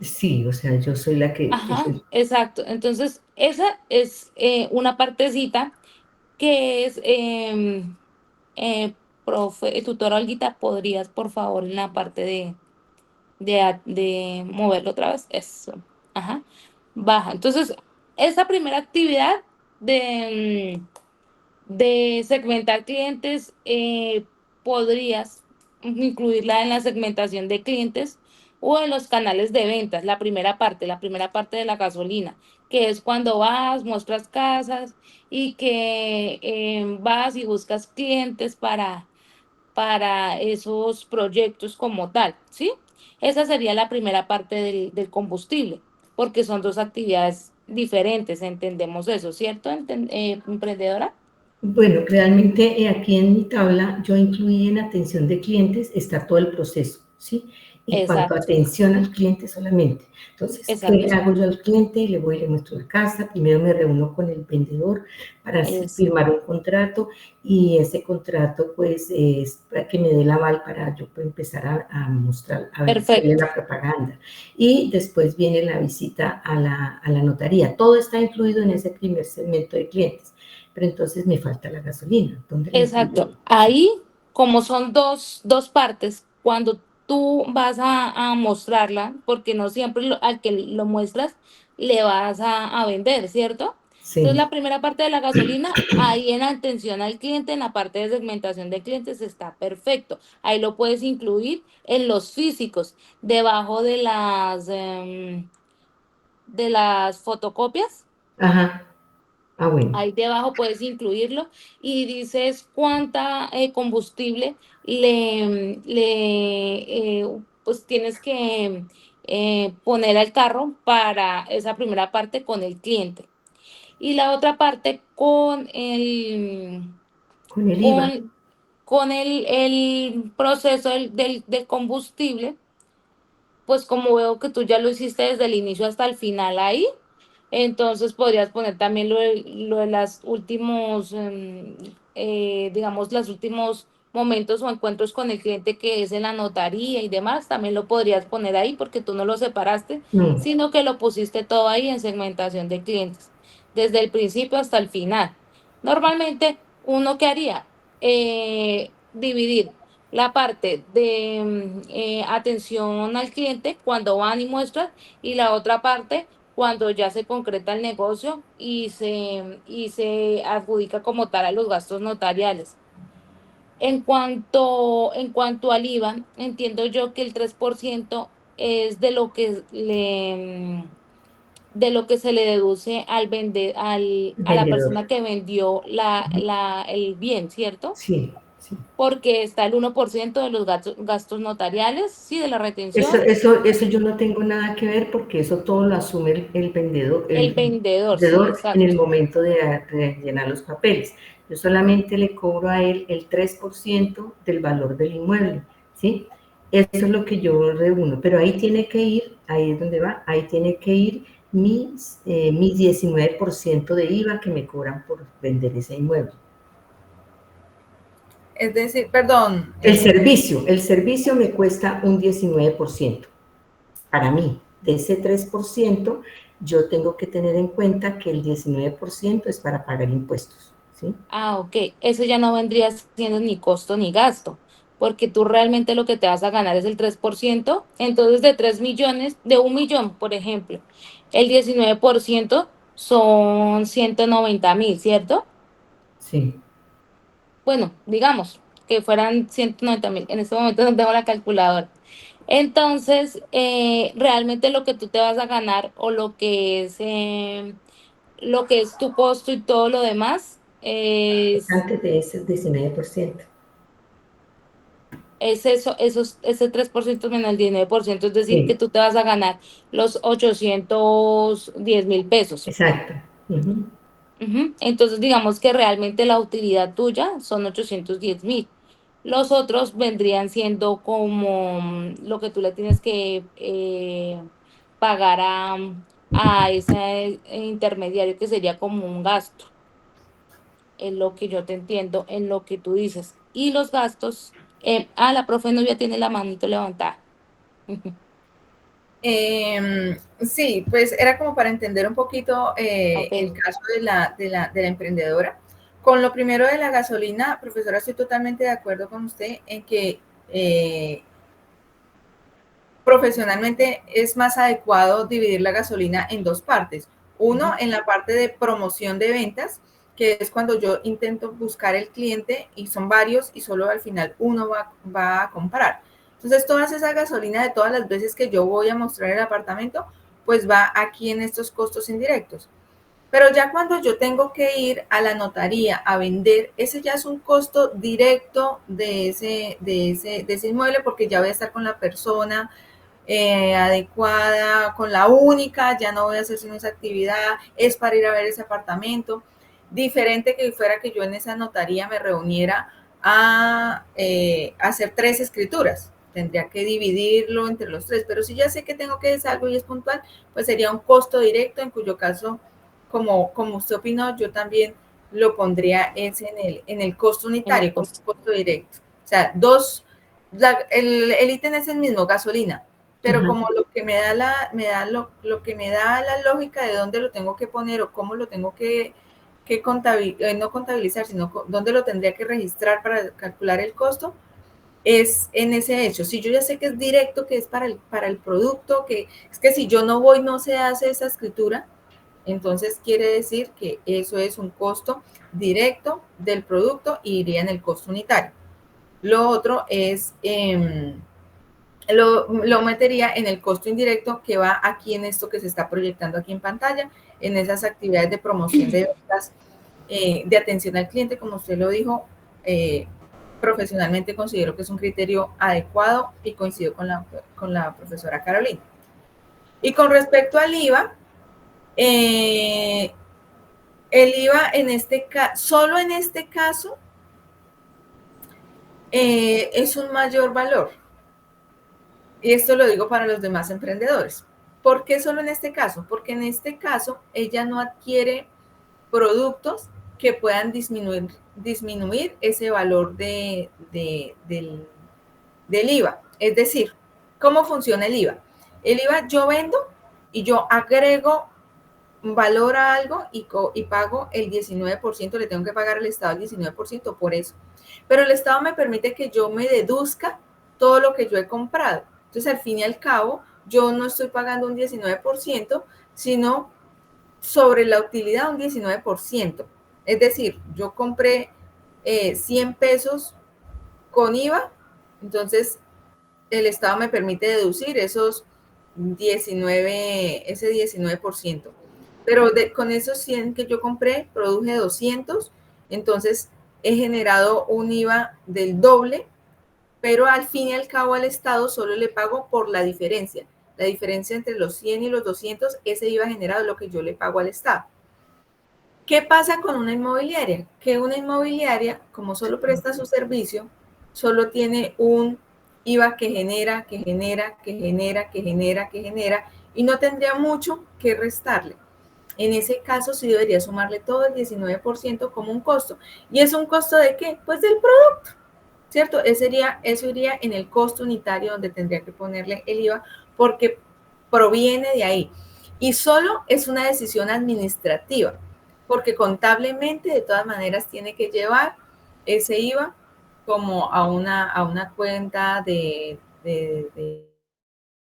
Speaker 5: Sí, o sea, yo soy la que, yo
Speaker 4: Ajá,
Speaker 5: soy,
Speaker 4: exacto. Entonces, esa es una partecita que es, profe, tutora Olguita, ¿podrías, por favor, en la parte de moverlo otra vez? Eso. Ajá. Baja. Entonces, esa primera actividad de segmentar clientes, podrías incluirla en la segmentación de clientes o en los canales de ventas, la primera parte de la gasolina, que es cuando vas, muestras casas y que vas y buscas clientes para esos proyectos como tal, ¿sí? Esa sería la primera parte del combustible, porque son dos actividades diferentes, entendemos eso, ¿cierto, emprendedora?
Speaker 5: Bueno, realmente aquí en mi tabla yo incluí en atención de clientes, está todo el proceso, ¿sí? En cuanto a
Speaker 4: Exacto,
Speaker 5: atención al cliente solamente. Entonces, ¿qué le
Speaker 4: exacto,
Speaker 5: hago yo al cliente? Le voy y le muestro la casa, primero me reúno con el vendedor para
Speaker 4: es
Speaker 5: firmar un contrato y ese contrato pues es para que me dé el aval para yo pues, empezar a mostrar, a hacerle
Speaker 4: perfecto.
Speaker 5: la propaganda. Y después viene la visita a la notaría. Todo está incluido en ese primer segmento de clientes. Pero entonces me falta la gasolina. ¿Dónde la
Speaker 4: Exacto.
Speaker 5: incluyo?
Speaker 4: Ahí, como son dos partes, cuando tú vas a mostrarla, porque no siempre al que lo muestras le vas a vender, ¿cierto? Entonces,
Speaker 5: Sí.
Speaker 4: la primera parte de la gasolina, ahí en atención al cliente, en la parte de segmentación de clientes, está perfecto. Ahí lo puedes incluir en los físicos, debajo de las fotocopias.
Speaker 5: Ajá. Ah, bueno.
Speaker 4: Ahí debajo puedes incluirlo y dices cuánta combustible pues tienes que poner al carro para esa primera parte con el cliente. Y la otra parte
Speaker 5: Con el IVA.
Speaker 4: con, con el proceso del combustible, pues como veo que tú ya lo hiciste desde el inicio hasta el final ahí, entonces podrías poner también lo de las últimos, digamos, los últimos momentos o encuentros con el cliente que es en la notaría y demás, también lo podrías poner ahí porque tú no lo separaste,
Speaker 5: No.
Speaker 4: sino que lo pusiste todo ahí en segmentación de clientes, desde el principio hasta el final. Normalmente, ¿uno qué haría? Dividir la parte de atención al cliente cuando van y muestran y la otra parte cuando ya se concreta el negocio y se adjudica como tal a los gastos notariales. En cuanto al IVA, entiendo yo que el 3% es de lo que se le deduce a la
Speaker 5: Vendedor.
Speaker 4: persona que vendió el bien, ¿cierto?
Speaker 5: Sí, sí.
Speaker 4: Porque está el 1% de los gastos notariales, sí, de la
Speaker 5: Eso,
Speaker 4: retención,
Speaker 5: eso, eso yo no tengo nada que ver porque eso todo lo asume
Speaker 4: el
Speaker 5: el
Speaker 4: vendedor, sí,
Speaker 5: vendedor en el
Speaker 4: exacto.
Speaker 5: momento de llenar los papeles. Yo solamente le cobro a él el 3% del valor del inmueble, ¿sí? Eso es lo que yo reúno, pero ahí tiene que ir, ahí es donde va, ahí tiene que ir mi 19% de IVA que me cobran por vender ese inmueble.
Speaker 3: Es decir, perdón,
Speaker 5: El servicio me cuesta un 19%. Para mí, de ese 3%, yo tengo que tener en cuenta que el 19% es para pagar impuestos, ¿sí?
Speaker 4: Ah, ok. Eso ya no vendría siendo ni costo ni gasto, porque tú realmente lo que te vas a ganar es el 3%. Entonces, de 3 millones, de 1 millón, por ejemplo, el 19% son 190.000, ¿cierto?
Speaker 5: Sí.
Speaker 4: Bueno, digamos que fueran 190.000. En este momento no tengo la calculadora. Entonces, realmente lo que tú te vas a ganar o lo que es tu costo y todo lo demás
Speaker 5: Antes de ese 19%.
Speaker 4: es eso, ese 3% menos el 19%, es decir, que
Speaker 5: Sí,
Speaker 4: tú te vas a ganar los 810.000 pesos.
Speaker 5: exacto. Ujú.
Speaker 4: Ujú. Entonces, digamos que realmente la utilidad tuya son 810.000. Los otros vendrían siendo como lo que tú le tienes que pagar a ese intermediario que sería como un gasto, en lo que yo te entiendo, en lo que tú dices. Y los gastos, la profe Nubia tiene la manito levantada.
Speaker 3: sí, pues era como para entender un poquito
Speaker 4: Ok,
Speaker 3: el caso de la emprendedora. Con lo primero de la gasolina, profesora, estoy totalmente de acuerdo con usted en que profesionalmente es más adecuado dividir la gasolina en dos partes. Uno, en la parte de promoción de ventas, que es cuando yo intento buscar el cliente y son varios y solo al final uno va a comprar. Entonces, toda esa gasolina de todas las veces que yo voy a mostrar el apartamento, pues va aquí en estos costos indirectos. Pero ya cuando yo tengo que ir a la notaría a vender, ese ya es un costo directo de ese inmueble porque ya voy a estar con la persona, adecuada, con la única, ya no voy a hacer sino esa actividad, es para ir a ver ese apartamento. Diferente que fuera que yo en esa notaría me reuniera a hacer 3 escrituras. Tendría que dividirlo entre los 3, pero si ya sé que tengo que es algo y es puntual, pues sería un costo directo, en cuyo caso, como usted opinó, yo también lo pondría ese en el costo unitario, como costo directo. O sea, el ítem es el mismo, gasolina, pero como lo que me da lo que me da la lógica de dónde lo tengo que poner o cómo lo tengo que no contabilizar, sino dónde lo tendría que registrar para calcular el costo, es en ese hecho. Si yo ya sé que es directo, que es para el producto, que es que si yo no voy, no se hace esa escritura, entonces quiere decir que eso es un costo directo del producto y iría en el costo unitario. Lo otro es, lo metería en el costo indirecto que va aquí en esto que se está proyectando aquí en pantalla, en esas actividades de promoción de ventas, de atención al cliente, como usted lo dijo, profesionalmente considero que es un criterio adecuado y coincido con la profesora Carolina. Y con respecto al IVA, el IVA solo en este caso es un mayor valor. Y esto lo digo para los demás emprendedores. ¿Por qué solo en este caso? Porque en este caso ella no adquiere productos que puedan disminuir ese valor del IVA. Es decir, ¿cómo funciona el IVA? El IVA yo vendo y yo agrego valor a algo y pago el 19%, le tengo que pagar al Estado el 19% por eso. Pero el Estado me permite que yo me deduzca todo lo que yo he comprado. Entonces, al fin y al cabo, yo no estoy pagando un 19%, sino sobre la utilidad un 19%. Es decir, yo compré 100 pesos con IVA, entonces el Estado me permite deducir ese 19%. Pero con esos 100 que yo compré, produje 200, entonces he generado un IVA del doble, pero al fin y al cabo al Estado solo le pago por la diferencia. La diferencia entre los 100 y los 200, ese IVA generado es lo que yo le pago al Estado. ¿Qué pasa con una inmobiliaria? Que una inmobiliaria, como solo presta su servicio, solo tiene un IVA que genera, y no tendría mucho que restarle. En ese caso sí debería sumarle todo el 19% como un costo. ¿Y es un costo de qué? Pues del producto, ¿cierto? Eso iría en el costo unitario donde tendría que ponerle el IVA porque proviene de ahí. Y solo es una decisión administrativa, porque contablemente de todas maneras tiene que llevar ese IVA como a una cuenta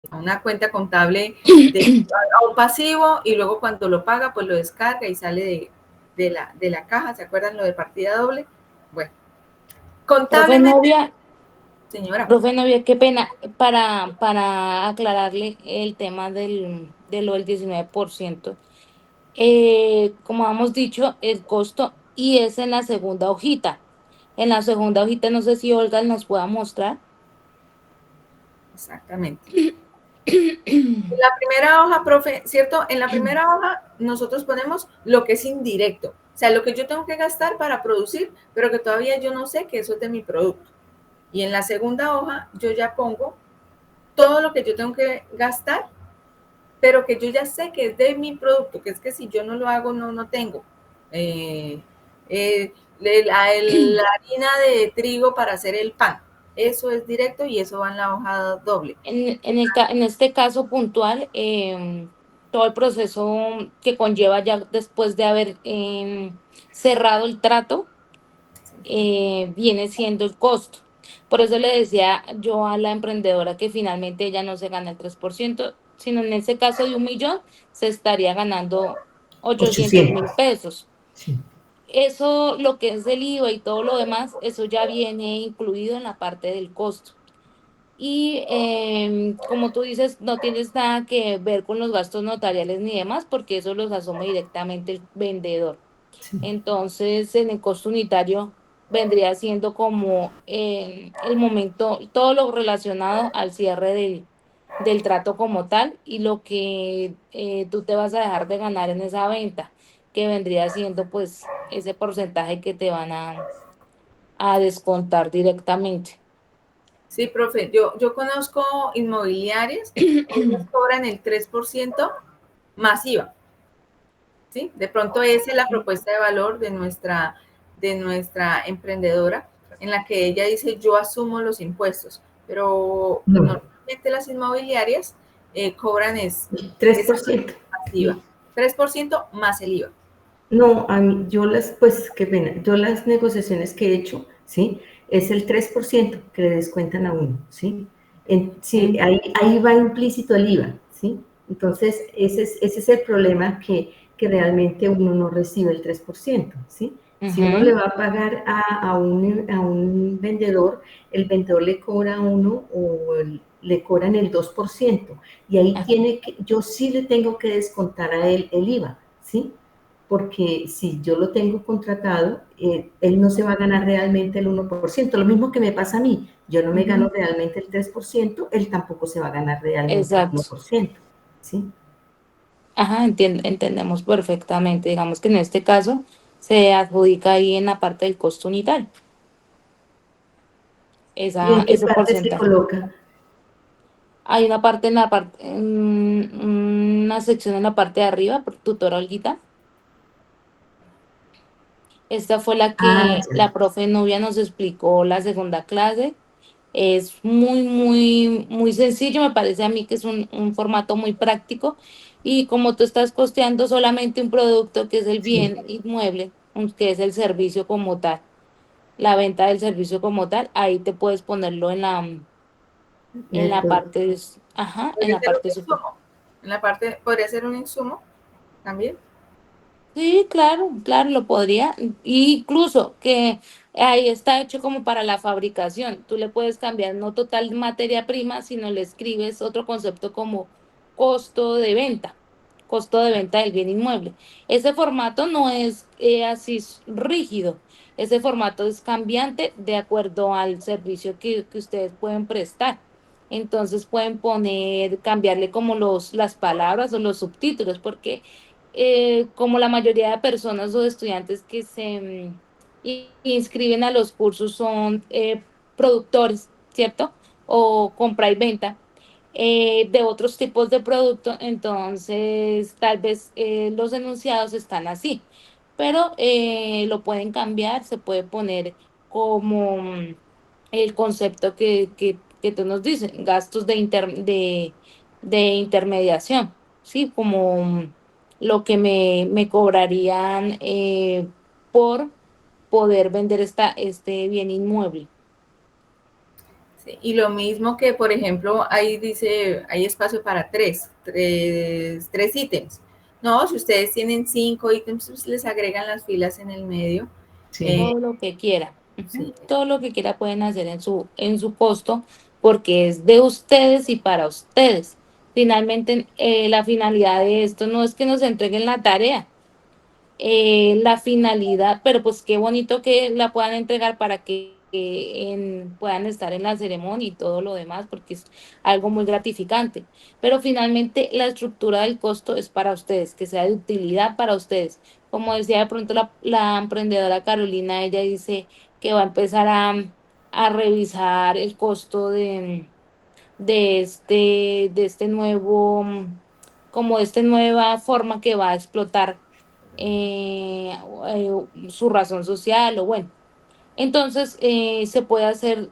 Speaker 3: a una cuenta contable a un pasivo, y luego cuando lo paga pues lo descarga y sale de la caja. ¿Se acuerdan lo de partida doble? Bueno, contablemente,
Speaker 4: Profe Novia, qué pena, para aclararle el tema de lo del 19%. Como hemos dicho, el costo y es en la segunda hojita. En la segunda hojita, no sé si Olga nos pueda mostrar.
Speaker 3: Exactamente. En la primera hoja, profe, ¿cierto? En la primera hoja nosotros ponemos lo que es indirecto, o sea, lo que yo tengo que gastar para producir, pero que todavía yo no sé que eso es de mi producto. Y en la segunda hoja yo ya pongo todo lo que yo tengo que gastar, pero que yo ya sé que es de mi producto, que es que si yo no lo hago, no tengo. La harina de trigo para hacer el pan, eso es directo y eso va en la hoja doble.
Speaker 4: En este caso puntual, todo el proceso que conlleva ya después de haber cerrado el trato, viene siendo el costo. Por eso le decía yo a la emprendedora que finalmente ella no se gana el 3%, sino en ese caso de 1.000.000 se estaría ganando 800.000 pesos.
Speaker 5: Sí.
Speaker 4: Eso, lo que es el IVA y todo lo demás, eso ya viene incluido en la parte del costo. Y como tú dices, no tienes nada que ver con los gastos notariales ni demás, porque eso los asume directamente el vendedor.
Speaker 5: Sí.
Speaker 4: Entonces, en el costo unitario vendría siendo como el momento, todo lo relacionado al cierre del trato como tal y lo que tú te vas a dejar de ganar en esa venta. que vendría siendo pues ese porcentaje que te van a descontar directamente.
Speaker 3: Sí, profe, yo conozco inmobiliarias, ellos cobran el 3% más IVA, ¿sí? De pronto esa es la propuesta de valor de nuestra emprendedora, en la que ella dice, yo asumo los impuestos, pero
Speaker 5: No,
Speaker 3: normalmente las inmobiliarias cobran es
Speaker 5: 3%.
Speaker 3: más IVA, 3% más el IVA.
Speaker 5: No, a mí, pues qué pena, yo las negociaciones que he hecho, ¿sí? Es el 3% que le descuentan a uno, ¿sí? Sí, ahí va implícito el IVA, ¿sí? Entonces, ese es el problema que realmente uno no recibe el 3%, ¿sí? Si uno le va a pagar a un vendedor, el vendedor le cobra a uno le cobran el 2%, y ahí yo sí le tengo que descontar a él el IVA, ¿sí? Porque si yo lo tengo contratado, él no se va a ganar realmente el 1%. Lo mismo que me pasa a mí, yo no me gano realmente el 3%, él tampoco se va a ganar realmente el
Speaker 4: Exacto.
Speaker 5: 1%, ¿sí?
Speaker 4: Ajá, entendemos perfectamente. Digamos que en este caso se adjudica ahí en la parte del costo unitario,
Speaker 5: ¿Y en qué
Speaker 4: ese
Speaker 5: parte se
Speaker 4: porcentaje.
Speaker 5: coloca?
Speaker 4: Hay una parte una sección en la parte de arriba, por tutora Olguita. Esta fue la
Speaker 5: Ah,
Speaker 4: que
Speaker 5: ya.
Speaker 4: la profe Nubia nos explicó la segunda clase. Es muy sencillo, me parece a mí que es un formato muy práctico. Y como tú estás costeando solamente un producto que es el
Speaker 5: Sí,
Speaker 4: bien inmueble, que es el servicio como tal, la venta del servicio como tal, ahí te puedes ponerlo en la parte, ajá, en
Speaker 3: Podría
Speaker 4: la
Speaker 3: ser un
Speaker 4: parte superior.
Speaker 3: insumo, en la parte, podría ser un insumo también.
Speaker 4: Sí, claro, claro, lo podría. Incluso que ahí está hecho como para la fabricación. Tú le puedes cambiar no total materia prima, sino le escribes otro concepto como costo de venta, costo de venta del bien inmueble. Ese formato no es así rígido. Ese formato es cambiante de acuerdo al servicio que ustedes pueden prestar. Entonces pueden cambiarle como las palabras o los subtítulos, porque como la mayoría de personas o de estudiantes que se inscriben a los cursos son productores, ¿cierto? O compra y venta de otros tipos de productos, entonces tal vez los enunciados están así, pero lo pueden cambiar, se puede poner como el concepto que tú nos dices, gastos de intermediación, ¿sí? Como lo que me cobrarían por poder vender este bien inmueble.
Speaker 3: Sí, y lo mismo que, por ejemplo, ahí dice, hay espacio para tres ítems. No, si ustedes tienen 5 ítems, pues les agregan las filas en el medio.
Speaker 5: sí.
Speaker 3: Eh,
Speaker 4: Todo lo que quiera. Ujú.
Speaker 3: sí,
Speaker 4: Todo lo que quiera pueden hacer en su costo porque es de ustedes y para ustedes. Finalmente, la finalidad de esto no es que nos entreguen la tarea, la finalidad, pero pues qué bonito que la puedan entregar para que puedan estar en la ceremonia y todo lo demás, porque es algo muy gratificante. Pero finalmente la estructura del costo es para ustedes, que sea de utilidad para ustedes. Como decía de pronto la emprendedora Carolina, ella dice que va a empezar a revisar el costo de este nuevo, como de esta nueva forma que va a explotar eh, su razón social o bueno. Entonces, se puede hacer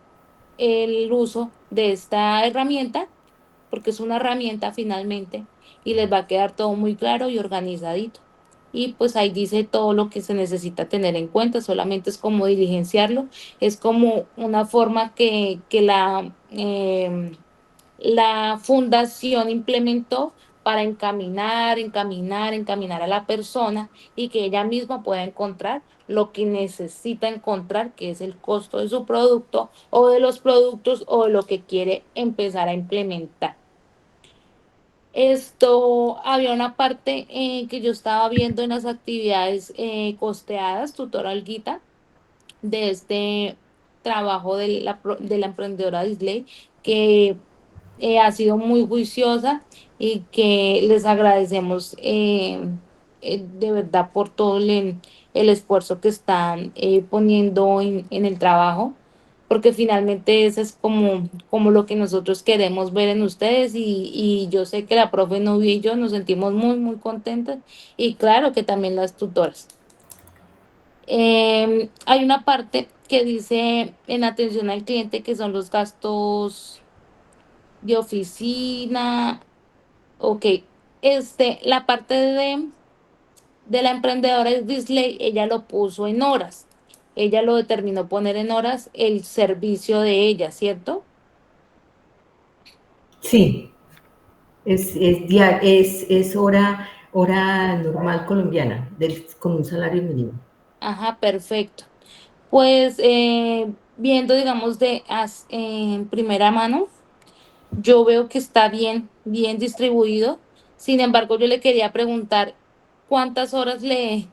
Speaker 4: el uso de esta herramienta porque es una herramienta finalmente y les va a quedar todo muy claro y organizadito. Y pues ahí dice todo lo que se necesita tener en cuenta, solamente es como diligenciarlo, es como una forma que la fundación implementó para encaminar a la persona y que ella misma pueda encontrar lo que necesita encontrar, que es el costo de su producto o de los productos o de lo que quiere empezar a implementar. Esto había una parte que yo estaba viendo en las actividades costeadas, tutora Olguita, de este trabajo de la emprendedora Disley, que ha sido muy juiciosa y que les agradecemos de verdad por todo el esfuerzo que están poniendo en el trabajo, porque finalmente eso es como lo que nosotros queremos ver en ustedes y yo sé que la profe Nubia y yo nos sentimos muy, muy contentas y claro que también las tutoras. Hay una parte que dice en atención al cliente que son los gastos de oficina. Ok, la parte de la emprendedora es Disley, ella lo puso en horas. Ella lo determinó poner en horas el servicio de ella, ¿cierto?
Speaker 5: Sí, es hora normal colombiana, con un salario mínimo.
Speaker 4: Ajá, perfecto. Pues viendo, digamos, en primera mano, yo veo que está bien, bien distribuido. Sin embargo, yo le quería preguntar cuántas horas le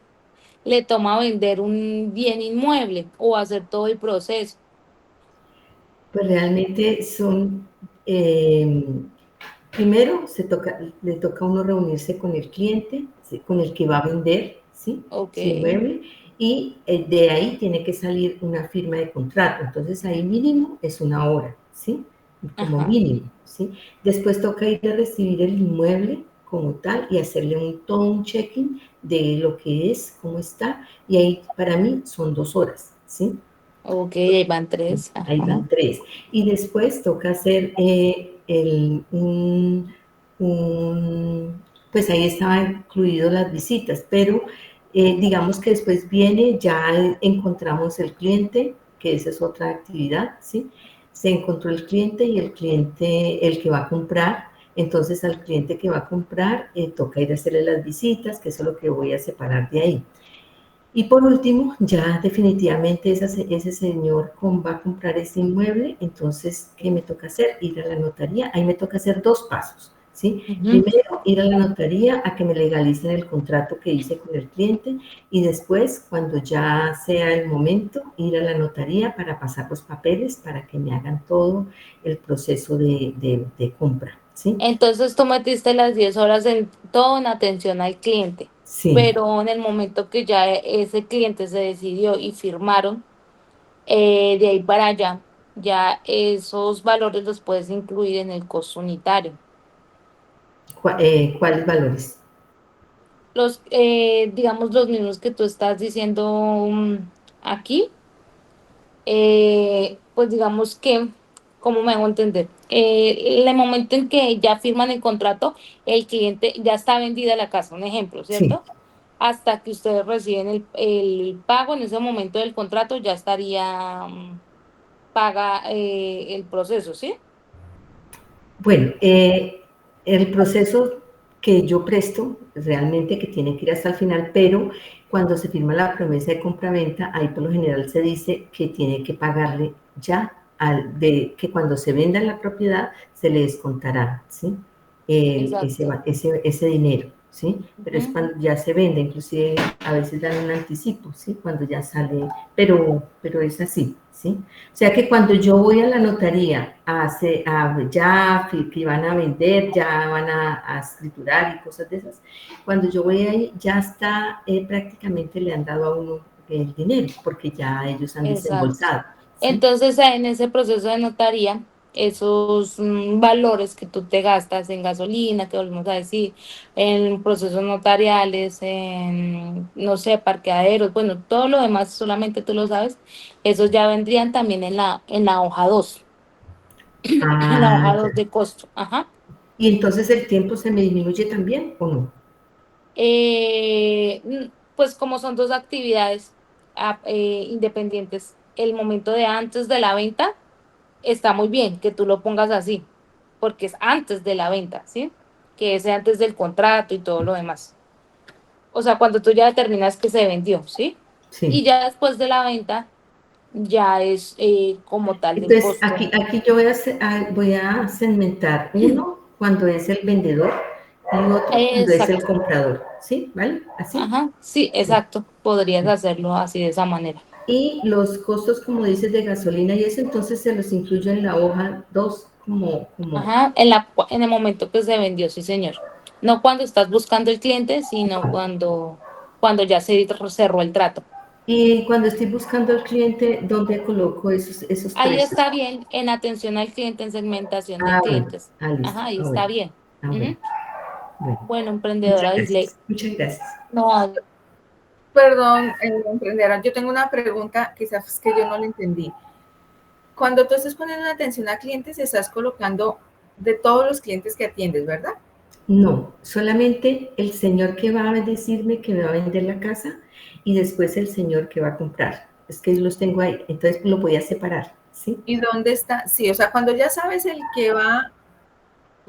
Speaker 4: toma vender un bien inmueble o hacer todo el proceso.
Speaker 5: Pues realmente primero le toca a uno reunirse con el cliente, ¿sí? Con el que va a vender, ¿sí?
Speaker 4: Ok,
Speaker 5: Su inmueble, y de ahí tiene que salir una firma de contrato. Entonces ahí mínimo es una hora, ¿sí? Como
Speaker 4: ajá,
Speaker 5: mínimo, ¿sí? Después toca ir a recibir el inmueble como tal y hacerle todo un check-in de lo que es, cómo está, y ahí para mí son 2 horas, ¿sí?
Speaker 4: ok, ahí van tres,
Speaker 5: Ahí
Speaker 4: ajá,
Speaker 5: van 3. Y después toca hacer pues ahí estaban incluidas las visitas, pero digamos que después viene, ya encontramos el cliente, que esa es otra actividad, ¿sí? Se encontró el cliente y el cliente, el que va a comprar, entonces al cliente que va a comprar toca ir a hacerle las visitas, que eso es lo que voy a separar de ahí. Y por último, ya definitivamente ese señor va a comprar ese inmueble, entonces, ¿qué me toca hacer? Ir a la notaría. Ahí me toca hacer 2 pasos, ¿sí?
Speaker 4: ujú.
Speaker 5: Primero, ir a la notaría a que me legalicen el contrato que hice con el cliente y después, cuando ya sea el momento, ir a la notaría para pasar los papeles para que me hagan todo el proceso de compra, ¿sí?
Speaker 4: Entonces tú metiste las 10 horas en todo en atención al cliente,
Speaker 5: Sí.
Speaker 4: pero en el momento que ya ese cliente se decidió y firmaron, de ahí para allá, ya esos valores los puedes incluir en el costo unitario.
Speaker 5: ¿Cuáles valores?
Speaker 4: Digamos, los mismos que tú estás diciendo aquí, pues digamos que, ¿cómo me hago entender? En el momento en que ya firman el contrato, el cliente ya está vendida la casa, un ejemplo,
Speaker 5: Sí.
Speaker 4: ¿cierto? Hasta que ustedes reciben el pago, en ese momento del contrato ya estaría paga el proceso, ¿sí?
Speaker 5: Bueno, el proceso que yo presto realmente que tiene que ir hasta el final, pero cuando se firma la promesa de compraventa, ahí por lo general se dice que tiene que pagarle ya que cuando se venda la propiedad se le descontará, ¿sí?
Speaker 4: Exacto.
Speaker 5: Ese dinero, ¿sí? Pero es
Speaker 4: Ujú.
Speaker 5: cuando ya se vende, inclusive a veces dan un anticipo, ¿sí? Cuando ya sale, pero es así, ¿sí? O sea que cuando yo voy a la notaría que van a vender, ya van a escriturar y cosas de esas, cuando yo voy ahí ya está, prácticamente le han dado a uno el dinero, porque ya ellos han
Speaker 4: Exacto.
Speaker 5: desembolsado, ¿sí?
Speaker 4: Entonces, en ese proceso de notaría, esos valores que tú te gastas en gasolina, que volvemos a decir, en procesos notariales, en, no sé, parqueaderos, bueno, todo lo demás solamente tú lo sabes, esos ya vendrían también en la hoja 2, en la
Speaker 5: Ah,
Speaker 4: hoja 2
Speaker 5: ya.
Speaker 4: de costo. Ajá.
Speaker 5: ¿Y entonces el tiempo se me disminuye también o no?
Speaker 4: Pues como son dos actividades independientes, el momento de antes de la venta está muy bien que tú lo pongas así, porque es antes de la venta, ¿sí? Que es antes del contrato y todo lo demás. O sea, cuando tú ya determinas que se vendió, ¿sí? Y
Speaker 5: Sí.
Speaker 4: ya después de la venta, ya es como tal del
Speaker 5: Entonces,
Speaker 4: costo.
Speaker 5: aquí yo voy a segmentar uno cuando es el vendedor y otro cuando es el
Speaker 4: Exacto.
Speaker 5: comprador, ¿sí? ¿Vale? Así.
Speaker 4: Ajá, sí,
Speaker 5: Sí.
Speaker 4: exacto. Podrías hacerlo así de esa manera.
Speaker 5: Y los costos, como dices, de gasolina y eso, entonces se los incluyo en la hoja 2 como,
Speaker 4: Ajá, en el momento que se vendió, sí, señor. No cuando estás buscando el cliente, sino cuando ya se cerró el trato.
Speaker 5: Y cuando estoy buscando al cliente, ¿dónde coloco esos
Speaker 4: Ahí
Speaker 5: precios?
Speaker 4: está bien, en atención al cliente, en segmentación de
Speaker 5: Ah, bueno,
Speaker 4: clientes.
Speaker 5: listo.
Speaker 4: Ajá, ahí
Speaker 5: Ah,
Speaker 4: está
Speaker 5: bueno,
Speaker 4: bien.
Speaker 5: ah, bueno,
Speaker 4: Ujú.
Speaker 5: bueno.
Speaker 4: Bueno,
Speaker 5: Muchas
Speaker 4: emprendedora Disley.
Speaker 5: gracias, muchas gracias.
Speaker 4: No,
Speaker 3: Perdón, emprendedora, yo tengo una pregunta, quizás que yo no la entendí. Cuando tú estás poniendo una atención a clientes, estás colocando de todos los clientes que atiendes, ¿verdad?
Speaker 5: No, solamente el señor que va a decirme que me va a vender la casa y después el señor que va a comprar. Es que los tengo ahí, entonces lo voy a separar, ¿sí?
Speaker 3: ¿Y dónde está? Sí, o sea, cuando ya sabes el que va,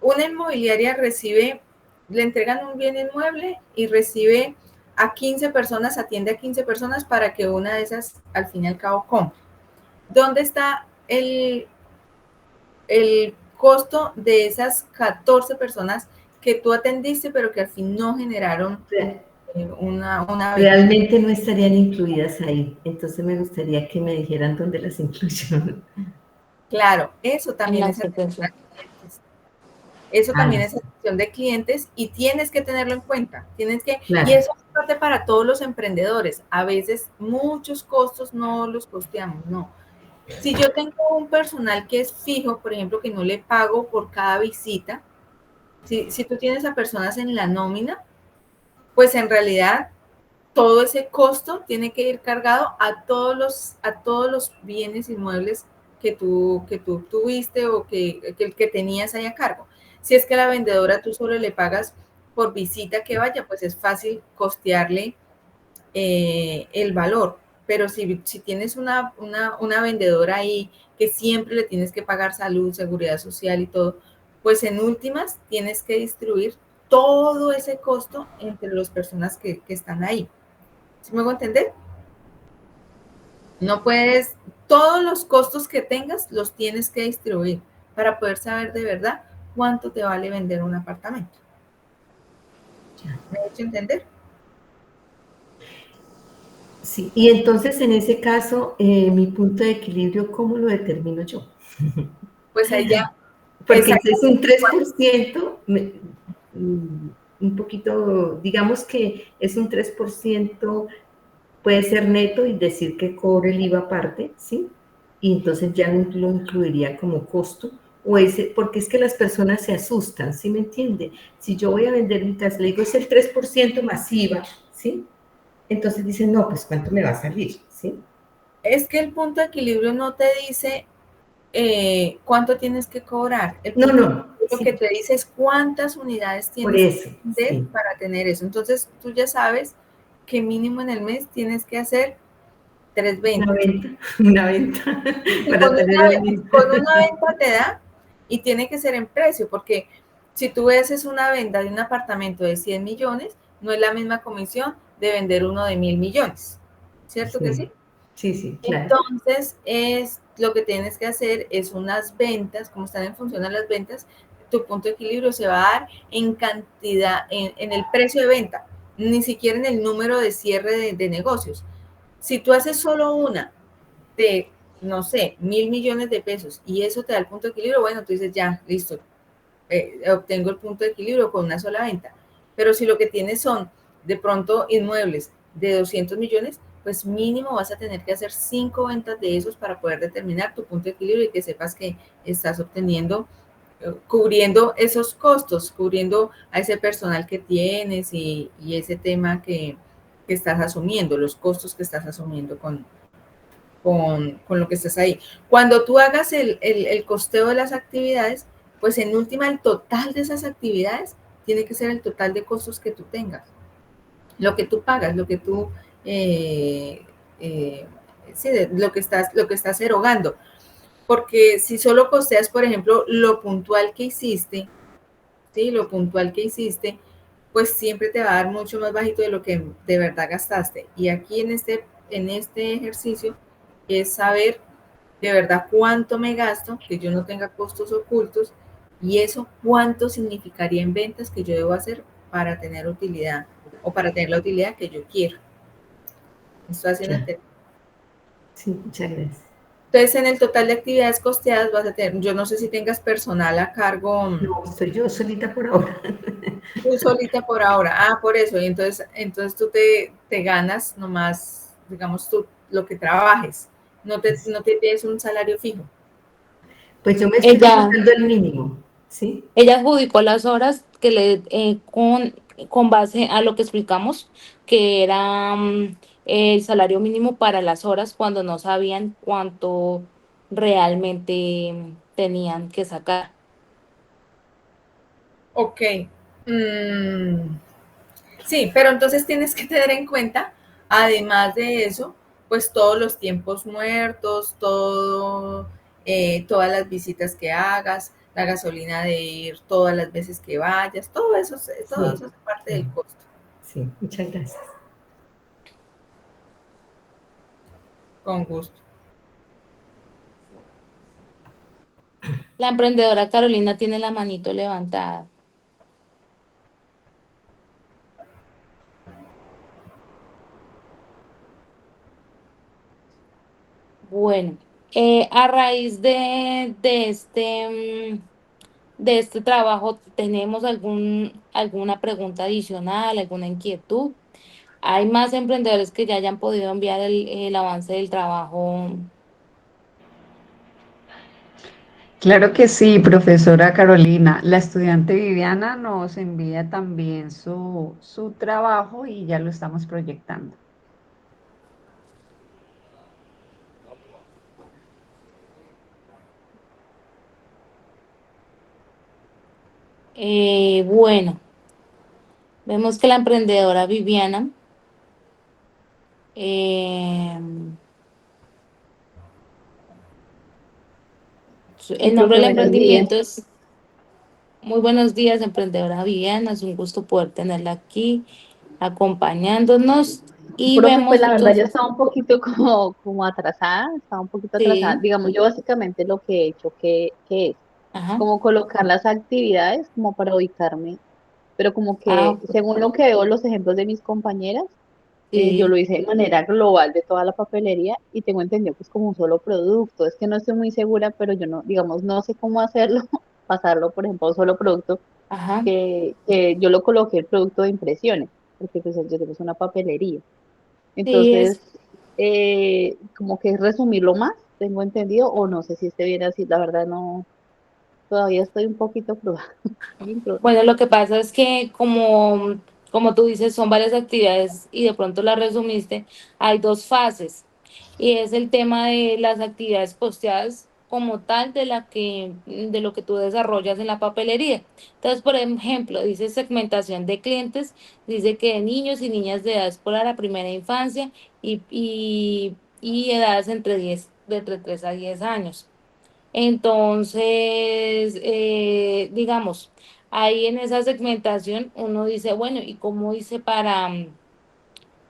Speaker 3: una inmobiliaria recibe, le entregan un bien inmueble y recibe a 15 personas, atiende a 15 personas para que una de esas al fin y al cabo compre. ¿Dónde está el costo de esas 14 personas que tú atendiste, pero que al fin no generaron una venta?
Speaker 5: Realmente no estarían incluidas ahí, entonces me gustaría que me dijeran dónde las incluyo.
Speaker 3: Claro, eso
Speaker 4: en
Speaker 3: también
Speaker 4: la
Speaker 3: es atención a
Speaker 4: atención.
Speaker 3: clientes. Eso también es
Speaker 5: Listo,
Speaker 3: atención de clientes y tienes que tenerlo en cuenta. Y
Speaker 5: claro,
Speaker 3: eso es parte para todos los emprendedores. A veces muchos costos no los costeamos, no. Si yo tengo un personal que es fijo, por ejemplo, que no le pago por cada visita, si tú tienes a personas en la nómina, pues en realidad todo ese costo tiene que ir cargado a todos los bienes inmuebles que tú tuviste o que tenías ahí a cargo. Si es que a la vendedora tú solo le pagas por visita que vaya, pues es fácil costearle el valor. Pero si tienes una vendedora ahí que siempre le tienes que pagar salud, seguridad social y todo, pues en últimas tienes que distribuir todo ese costo entre las personas que están ahí. ¿Sí me hago entender? No puedes, todos los costos que tengas los tienes que distribuir para poder saber de verdad cuánto te vale vender un apartamento.
Speaker 5: ya.
Speaker 3: ¿Me he hecho entender?
Speaker 5: Sí, y entonces en ese caso, mi punto de equilibrio, ¿cómo lo determino yo?
Speaker 3: Pues ahí ya,
Speaker 5: Porque ese es un
Speaker 3: exactamente.
Speaker 5: 3%, un poquito, digamos que es un 3%, puede ser neto y decir que cobre el IVA aparte, ¿sí? Y entonces ya no lo incluiría como costo, o ese, porque es que las personas se asustan, ¿sí me entiende? Si yo voy a vender mi casa, le digo es el 3% más IVA, ¿sí? Entonces dicen, no, pues ¿cuánto me va a salir? ¿Sí?
Speaker 3: Es que el punto de equilibrio no te dice cuánto tienes que cobrar. El
Speaker 5: No,
Speaker 3: punto de
Speaker 5: no,
Speaker 3: equilibrio que
Speaker 5: sí,
Speaker 3: te dice es cuántas unidades
Speaker 5: por
Speaker 3: tienes que
Speaker 5: eso,
Speaker 3: vender
Speaker 5: sí.
Speaker 3: para tener eso. Entonces tú ya sabes que mínimo en el mes tienes que hacer 3
Speaker 5: Una
Speaker 3: ventas.
Speaker 5: venta, una venta,
Speaker 3: Y
Speaker 5: para tener una lista.
Speaker 3: con una venta te da y tiene que ser en precio, porque si tú haces una venta de un apartamento de 100 millones, no es la misma comisión de vender uno de 1.000 millones. ¿Cierto que sí?
Speaker 5: Sí, sí, sí, claro.
Speaker 3: Entonces, es lo que tienes que hacer es unas ventas, como están en función de las ventas, tu punto de equilibrio se va a dar en cantidad, en el precio de venta, ni siquiera en el número de cierre de negocios. Si tú haces solo una de, no sé, 1.000 millones de pesos y eso te da el punto de equilibrio, bueno, tú dices, ya, listo, obtengo el punto de equilibrio con una sola venta. Pero si lo que tienes son de pronto inmuebles de 200 millones, pues mínimo vas a tener que hacer 5 ventas de esos para poder determinar tu punto de equilibrio y que sepas que estás obteniendo, cubriendo esos costos, cubriendo a ese personal que tienes y ese tema que estás asumiendo, los costos que estás asumiendo con lo que estás ahí. Cuando tú hagas el costeo de las actividades, pues en última el total de esas actividades tiene que ser el total de costos que tú tengas, lo que tú pagas, lo que tú, eh, eh, sí, lo que estás erogando. Porque si solo costeas, por ejemplo, lo puntual que hiciste, ¿sí? Lo puntual que hiciste, pues siempre te va a dar mucho más bajito de lo que de verdad gastaste. Y aquí en este ejercicio es saber de verdad cuánto me gasto, que yo no tenga costos ocultos, y eso cuánto significaría en ventas que yo debo hacer para tener utilidad o para tener la utilidad que yo quiero. Estoy haciendo
Speaker 5: Claro. Sí, muchas gracias.
Speaker 3: Entonces, en el total de actividades costeadas vas a tener, yo no sé si tengas personal a cargo.
Speaker 5: No, estoy yo solita por ahora.
Speaker 3: Tú solita por ahora. Ah, por eso. Y entonces tú te ganas nomás, digamos, tú lo que trabajes. No te tienes un salario fijo.
Speaker 5: Pues yo me estoy
Speaker 4: Ella,
Speaker 5: buscando el mínimo, ¿sí?
Speaker 4: ella adjudicó las horas que con base a lo que explicamos, que era el salario mínimo para las horas cuando no sabían cuánto realmente tenían que sacar.
Speaker 3: Ok. Mm, sí, pero entonces tienes que tener en cuenta, además de eso, pues todos los tiempos muertos, todas las visitas que hagas, la gasolina de ir todas las veces que vayas, todo
Speaker 5: Sí,
Speaker 3: eso es parte
Speaker 5: sí,
Speaker 3: del costo.
Speaker 5: sí, muchas gracias.
Speaker 3: Con gusto.
Speaker 4: La emprendedora Carolina tiene la manito levantada. Bueno, a raíz de este trabajo, ¿tenemos alguna pregunta adicional, alguna inquietud? ¿Hay más emprendedores que ya hayan podido enviar el avance del trabajo?
Speaker 1: Claro que sí, profesora Carolina. La estudiante Viviana nos envía también su trabajo y ya lo estamos proyectando.
Speaker 4: Bueno, vemos que la emprendedora Viviana, eh,
Speaker 7: Sí,
Speaker 4: el nombre
Speaker 7: profe,
Speaker 4: del
Speaker 7: buenos días.
Speaker 4: emprendimiento es Muy buenos días, emprendedora Viviana. Es un gusto poder tenerla aquí acompañándonos y
Speaker 7: Profe, pues
Speaker 4: vemos
Speaker 7: la verdad yo
Speaker 4: entonces,
Speaker 7: estaba un poquito como atrasada, estaba un poquito atrasada.
Speaker 4: sí,
Speaker 7: Digamos, yo básicamente lo que he hecho, que es
Speaker 4: ajá,
Speaker 7: como colocar las actividades como para ubicarme, pero como que
Speaker 4: ok,
Speaker 7: según lo que veo los ejemplos de mis compañeras, yo
Speaker 4: sí,
Speaker 7: lo hice de manera global de toda la papelería y tengo entendido que es como un solo producto. Es que no estoy muy segura, pero yo no, digamos, no sé cómo hacerlo, pasarlo, por ejemplo, a un solo producto
Speaker 4: ajá,
Speaker 7: que yo lo coloqué el producto de impresiones, porque pues yo tengo una papelería.
Speaker 4: sí,
Speaker 7: Entonces, como que es resumirlo más, tengo entendido, o no sé si esté bien así, la verdad no, todavía estoy un poquito cruda, bien cruda.
Speaker 4: Bueno, lo que pasa es que como tú dices, son varias actividades y de pronto las resumiste, hay dos fases y es el tema de las actividades posteadas como tal de lo que tú desarrollas en la papelería. Entonces, por ejemplo, dice segmentación de clientes, dice que de niños y niñas de edad escolar a primera infancia y edades entre 3 a 10 años. Entonces, digamos, ahí en esa segmentación uno dice, bueno, ¿y cómo hice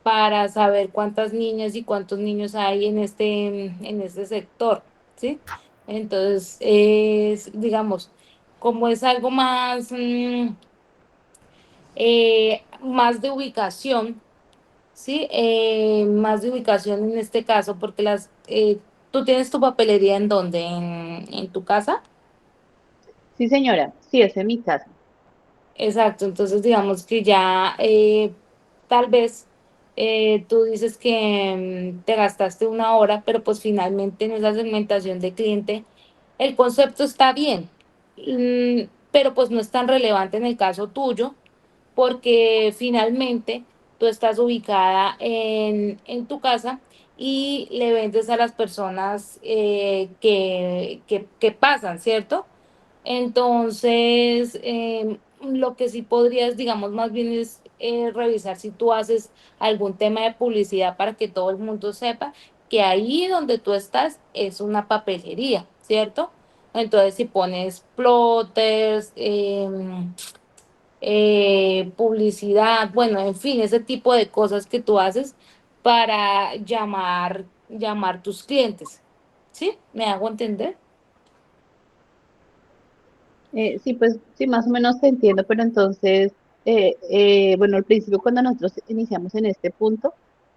Speaker 4: para saber cuántas niñas y cuántos niños hay en este sector? ¿Sí? Entonces, digamos, como es algo más de ubicación, ¿sí? Más de ubicación en este caso, porque ¿tú tienes tu papelería en dónde? ¿En tu casa?
Speaker 7: Sí, señora, sí, ese es mi caso.
Speaker 4: Exacto, entonces digamos que ya tal vez tú dices que te gastaste una hora, pero pues finalmente en esa segmentación de cliente el concepto está bien, pero pues no es tan relevante en el caso tuyo porque finalmente tú estás ubicada en tu casa y le vendes a las personas que pasan, ¿cierto? Entonces, lo que sí podrías, digamos, más bien es revisar si tú haces algún tema de publicidad para que todo el mundo sepa que ahí donde tú estás es una papelería, ¿cierto? Entonces, si pones plotters, publicidad, bueno, en fin, ese tipo de cosas que tú haces para llamar tus clientes. ¿Sí? ¿Me hago entender?
Speaker 7: Sí, pues sí, más o menos te entiendo, pero entonces, bueno, al principio cuando nosotros iniciamos en este punto,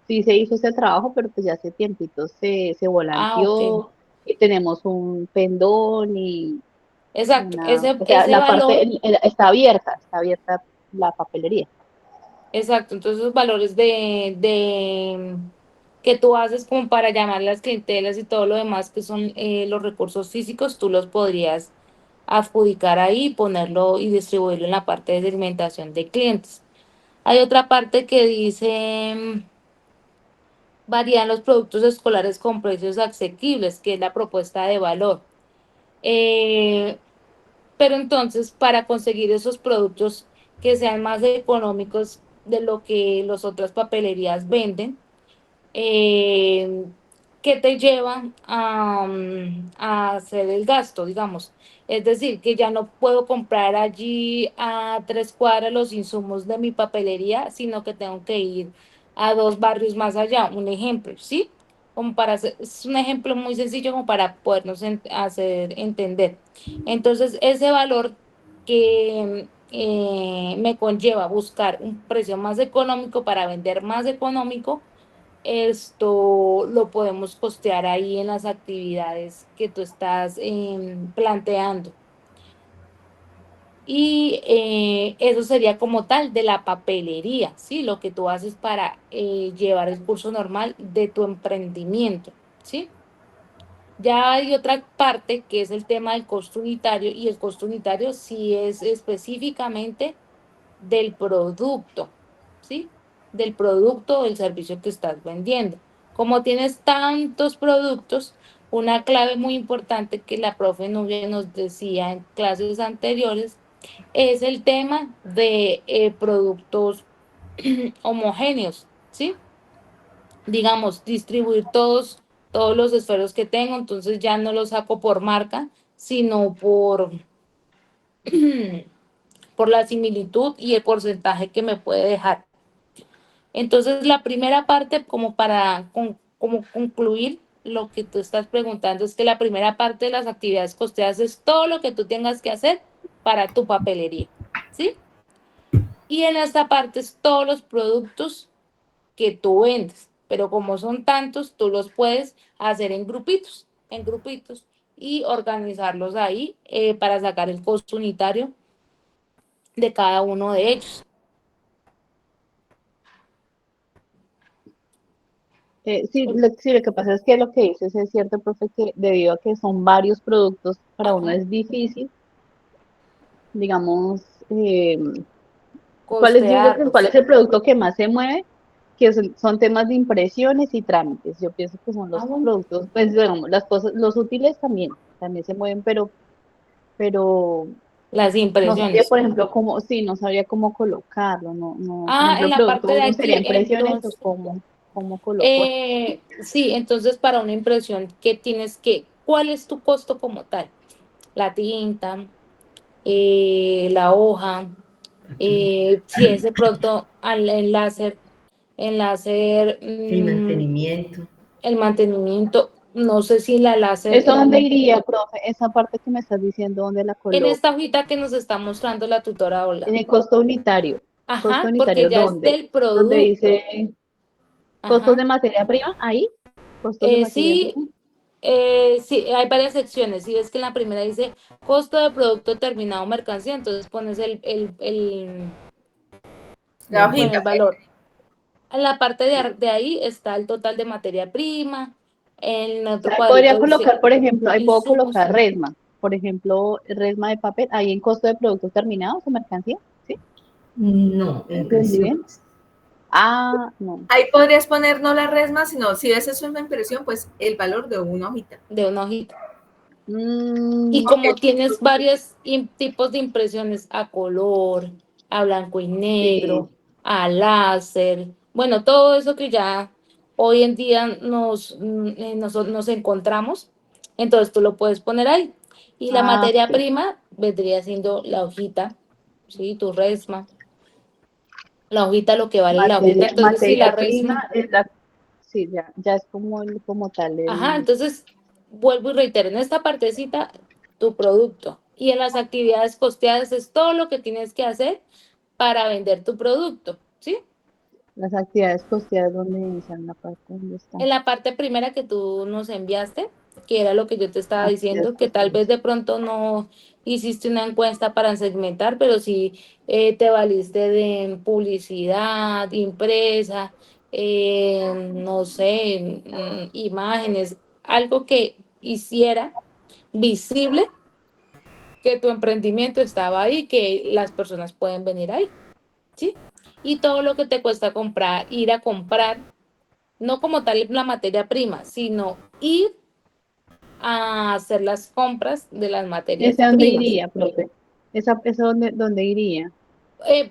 Speaker 7: sí se hizo ese trabajo, pero pues ya hace tiempito se
Speaker 4: Ah, ok.
Speaker 7: volanteó y tenemos un pendón y
Speaker 4: Exacto.
Speaker 7: una,
Speaker 4: Ese,
Speaker 7: o sea,
Speaker 4: ese
Speaker 7: la parte
Speaker 4: valor,
Speaker 7: está abierta la papelería.
Speaker 4: Exacto, entonces los valores de que tú haces como para llamar las clientelas y todo lo demás que son los recursos físicos, tú los podrías adjudicar ahí, ponerlo y distribuirlo en la parte de segmentación de clientes. Hay otra parte que dice varían los productos escolares con precios asequibles, que es la propuesta de valor. Eh, pero entonces, para conseguir esos productos que sean más económicos de lo que las otras papelerías venden, eh, que te llevan a hacer el gasto, digamos. Es decir, que ya no puedo comprar allí a 3 cuadras los insumos de mi papelería, sino que tengo que ir a 2 barrios más allá. Un ejemplo, ¿sí? Como para es un ejemplo muy sencillo como para podernos hacer entender. Entonces, ese valor que me conlleva buscar un precio más económico para vender más económico, esto lo podemos costear ahí en las actividades que tú estás planteando. Y eso sería como tal de la papelería, ¿sí? Lo que tú haces para llevar el curso normal de tu emprendimiento, ¿sí? Ya hay otra parte que es el tema del costo unitario, y el costo unitario sí es específicamente del producto, ¿sí? Del producto o del servicio que estás vendiendo. Como tienes tantos productos, una clave muy importante que la profe Nubia nos decía en clases anteriores es el tema de productos homogéneos, ¿sí? Digamos, distribuir todos los esferos que tengo, entonces ya no los saco por marca, sino por la similitud y el porcentaje que me puede dejar. Entonces, la primera parte, como para como concluir lo que tú estás preguntando, es que la primera parte de las actividades costeadas es todo lo que tú tengas que hacer para tu papelería, ¿sí? Y en esta parte es todos los productos que tú vendes, pero como son tantos, tú los puedes hacer en grupitos y organizarlos ahí para sacar el costo unitario de cada uno de ellos.
Speaker 7: Sí, lo que pasa es que lo que dices es cierto, profe, que debido a que son varios productos, para uno es difícil, digamos, yo digo que cuál
Speaker 4: Costearlos.
Speaker 7: es el producto que más se mueve, que son temas de impresiones y trámites. Yo pienso que son
Speaker 4: Ah,
Speaker 7: los
Speaker 4: bueno.
Speaker 7: productos, pues digamos, las cosas, los útiles también se mueven, pero
Speaker 4: Las
Speaker 7: no sabría,
Speaker 4: impresiones.
Speaker 7: por ejemplo, cómo, sí, no sabría cómo colocarlo, por
Speaker 4: Ah,
Speaker 7: ejemplo,
Speaker 4: en
Speaker 7: el
Speaker 4: la
Speaker 7: producto
Speaker 4: parte de
Speaker 7: uno sería
Speaker 4: aquí,
Speaker 7: impresiones o
Speaker 4: entonces,
Speaker 7: cómo coloco.
Speaker 4: sí, entonces para una impresión, ¿cuál es tu costo como tal? La tinta, la hoja,
Speaker 5: Aquí,
Speaker 4: si es de pronto en láser,
Speaker 5: el mantenimiento.
Speaker 4: el mantenimiento, no sé si la láser,
Speaker 7: ¿Eso dónde iría, profe? Esa parte que me estás diciendo, ¿dónde la
Speaker 4: en
Speaker 7: coloco?
Speaker 4: esta hojita que nos está mostrando la tutora
Speaker 7: En
Speaker 4: Olga.
Speaker 7: el costo unitario. ¿Costo
Speaker 4: Ajá, porque
Speaker 7: unitario
Speaker 4: ya es
Speaker 7: dónde?
Speaker 4: del
Speaker 7: Donde
Speaker 4: producto.
Speaker 7: dice costos
Speaker 4: Ajá.
Speaker 7: de materia prima, ahí, costos de materia
Speaker 4: Sí,
Speaker 7: prima.
Speaker 4: sí, hay varias secciones. Si ves que en la primera dice costo de producto terminado mercancía, entonces pones
Speaker 3: La
Speaker 4: bueno, el
Speaker 3: hojita.
Speaker 4: valor. En la parte de ahí está el total de materia prima. En
Speaker 7: O sea,
Speaker 4: otro
Speaker 7: ahí podría
Speaker 4: cuadrito dice
Speaker 7: colocar, por ejemplo, ahí puedo
Speaker 4: insumos.
Speaker 7: colocar resma. Por ejemplo, resma de papel, ahí en costo de productos terminados o mercancía, ¿sí?
Speaker 5: No,
Speaker 7: ¿Entendí bien?
Speaker 5: impresiones.
Speaker 7: Ah, no.
Speaker 3: Ahí podrías poner no la resma, sino si ves eso en la impresión, pues el valor de una hojita.
Speaker 4: De una hojita. Y
Speaker 7: Mm,
Speaker 4: como tienes varios tipos de impresiones a color, a blanco y
Speaker 7: sí.
Speaker 4: negro, a láser, bueno, todo eso que ya hoy en día nos encontramos, entonces tú lo puedes poner ahí. Y la
Speaker 7: Ah,
Speaker 4: materia
Speaker 7: ok.
Speaker 4: prima vendría siendo la hojita, ¿sí? Tu resma. La hojita, lo que vale la hojita. Entonces, si la
Speaker 7: Materia
Speaker 4: resma,
Speaker 7: prima es la, sí, ya es como tal
Speaker 4: ajá,
Speaker 7: el,
Speaker 4: entonces vuelvo y reitero, en esta partecita, tu producto. Y en las actividades costeadas es todo lo que tienes que hacer para vender tu producto, ¿sí?
Speaker 7: las actividades costeadas donde inician la parte donde está.
Speaker 4: En la parte primera que tú nos enviaste, que era lo que yo te estaba
Speaker 5: Así es,
Speaker 4: diciendo, que tal vez de pronto no hiciste una encuesta para segmentar, pero sí te valiste de publicidad, impresa, no sé, imágenes, algo que hiciera visible que tu emprendimiento estaba ahí, que las personas pueden venir ahí, ¿sí? Y todo lo que te cuesta comprar, ir a comprar, no como tal la materia prima, sino ir a hacer las compras de las materias
Speaker 7: ¿Ese a dónde
Speaker 4: primas.
Speaker 7: iría, profe? ¿Esa dónde iría?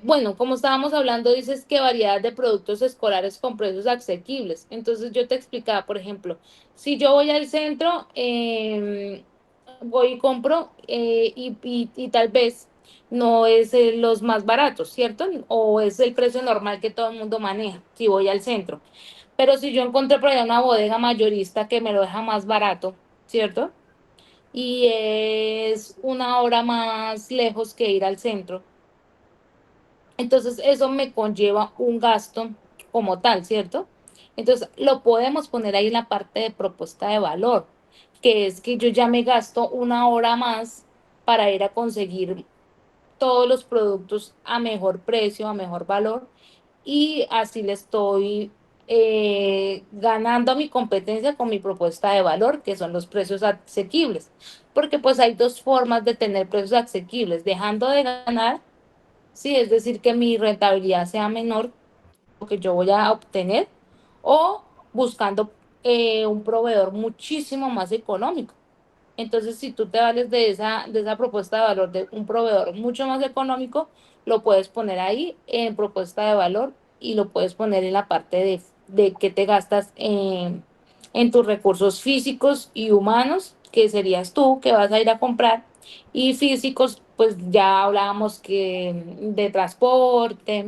Speaker 4: Bueno, como estábamos hablando, dices que variedad de productos escolares con precios asequibles. Entonces yo te explicaba, por ejemplo, si yo voy al centro, voy y compro y tal vez no es los más baratos, ¿cierto? O es el precio normal que todo el mundo maneja si voy al centro. Pero si yo encontré por allá una bodega mayorista que me lo deja más barato, ¿cierto? Y es una hora más lejos que ir al centro, entonces eso me conlleva un gasto como tal, ¿cierto? Entonces lo podemos poner ahí en la parte de propuesta de valor, que es que yo ya me gasto una hora más para ir a conseguir todos los productos a mejor precio, a mejor valor, y así le estoy ganando a mi competencia con mi propuesta de valor, que son los precios asequibles. Porque pues hay dos formas de tener precios asequibles, dejando de ganar. Sí, es decir, que mi rentabilidad sea menor lo que yo voy a obtener o buscando un proveedor muchísimo más económico. Entonces, si tú te vales de esa propuesta de valor de un proveedor mucho más económico, lo puedes poner ahí en propuesta de valor y lo puedes poner en la parte de qué te gastas en tus recursos físicos y humanos, que serías tú que vas a ir a comprar, y físicos, pues ya hablábamos que de transporte,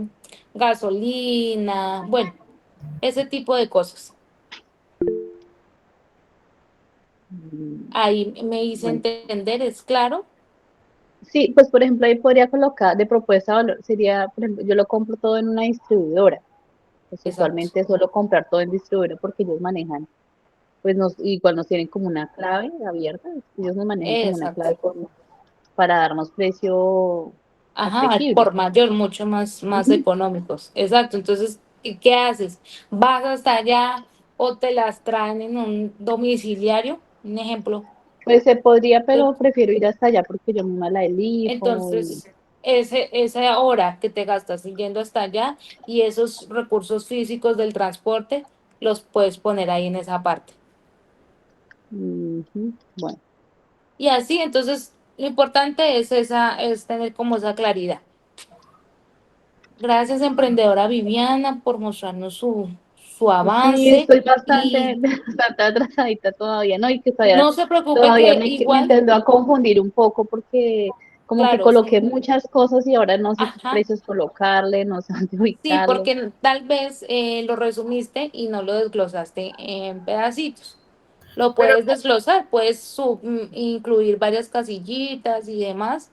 Speaker 4: gasolina, bueno, ese tipo de cosas.
Speaker 7: Mm,
Speaker 4: Ahí me hice
Speaker 7: Bueno,
Speaker 4: entender, ¿es claro?
Speaker 7: sí, pues por ejemplo ahí podría colocar de propuesta de valor, sería, por ejemplo, yo lo compro todo en una distribuidora. Pues
Speaker 4: Exacto,
Speaker 7: usualmente suelo comprar todo en distribuidora porque ellos manejan, pues igual nos tienen como una clave abierta, ellos nos manejan como una
Speaker 4: exacto.
Speaker 7: clave para darnos precio
Speaker 4: Ajá, al
Speaker 7: asequible.
Speaker 4: por mayor, mucho más
Speaker 7: Ujú.
Speaker 4: económicos. Exacto. Entonces, ¿y qué haces? ¿Vas hasta allá o te las traen en un domiciliario? Un ejemplo.
Speaker 7: Pues se podría,
Speaker 4: Entonces,
Speaker 7: pero prefiero ir hasta allá porque yo misma la elijo y
Speaker 4: esa hora que te gastas yendo hasta allá y esos recursos físicos del transporte los puedes poner ahí en esa parte.
Speaker 7: ujú, bueno,
Speaker 4: Y así, entonces, lo importante es tener como esa claridad. Gracias, emprendedora Viviana, por mostrarnos su
Speaker 7: sí,
Speaker 4: avance
Speaker 7: estoy bastante,
Speaker 4: y
Speaker 7: bastante atrasadita todavía, ¿no? Y que todavía,
Speaker 4: no se preocupe
Speaker 7: todavía
Speaker 4: que
Speaker 7: me
Speaker 4: igual,
Speaker 7: intento a confundir un poco porque como que
Speaker 4: claro,
Speaker 7: coloqué muchas cosas y ahora no sé qué
Speaker 4: ajá,
Speaker 7: precios colocarle, no sé dónde
Speaker 4: sí,
Speaker 7: ubicarlo.
Speaker 4: porque tal vez lo resumiste y no lo desglosaste en pedacitos. Lo
Speaker 3: Pero
Speaker 4: puedes desglosar, puedes incluir varias casillitas y demás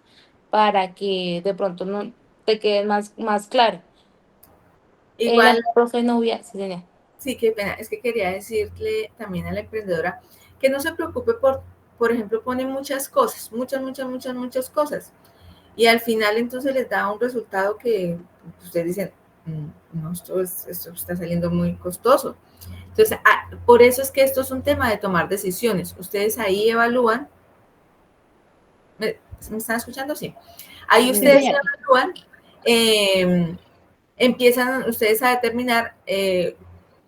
Speaker 4: para que de pronto no te quede más claro. La
Speaker 3: igual,
Speaker 4: profe novia, sí, señora.
Speaker 3: sí, qué pena, es que quería decirle también a la emprendedora que no se preocupe por ejemplo, pone muchas cosas, muchas cosas. Y al final entonces les da un resultado que ustedes dicen, no, esto está saliendo muy costoso. Entonces, por eso es que esto es un tema de tomar decisiones. Ustedes ahí evalúan, ¿me están escuchando? Sí. Ahí
Speaker 7: Sí,
Speaker 3: ustedes
Speaker 7: señora.
Speaker 3: evalúan, eh, empiezan ustedes a determinar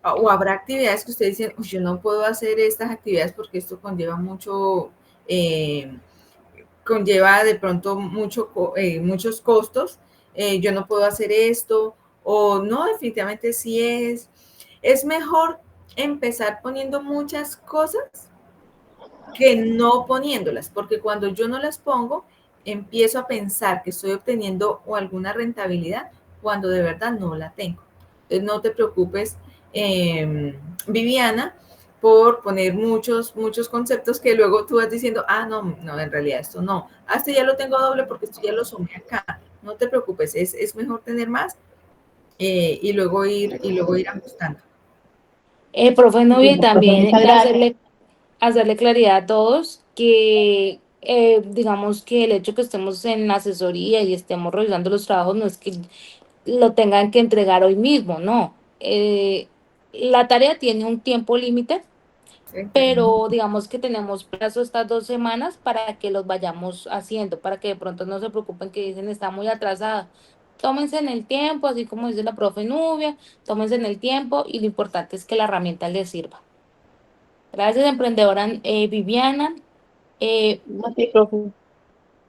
Speaker 3: o habrá actividades que ustedes dicen, yo no puedo hacer estas actividades porque esto conlleva mucho, conlleva de pronto muchos costos, yo no puedo hacer esto, o no, definitivamente sí es mejor empezar poniendo muchas cosas que no poniéndolas, porque cuando yo no las pongo, empiezo a pensar que estoy obteniendo o alguna rentabilidad cuando de verdad no la tengo. Entonces no te preocupes, Viviana, por poner muchos conceptos que luego tú vas diciendo, no, en realidad esto no, este ya lo tengo doble porque esto ya lo sumé acá. No te preocupes, es mejor tener más y luego ir ajustando.
Speaker 4: Profe novia, y
Speaker 7: Bueno, profe,
Speaker 4: también
Speaker 7: muchas gracias.
Speaker 4: hacerle claridad a todos que digamos que el hecho que estemos en asesoría y estemos revisando los trabajos no es que lo tengan que entregar hoy mismo, no. La tarea tiene un tiempo límite,
Speaker 3: Sí.
Speaker 4: pero digamos que tenemos plazo estas 2 semanas para que los vayamos haciendo, para que de pronto no se preocupen que dicen está muy atrasada. Tómense en el tiempo, así como dice la profe Nubia, tómense en el tiempo y lo importante es que la herramienta les sirva. Gracias, emprendedora Viviana. Eh,
Speaker 7: Así, profe.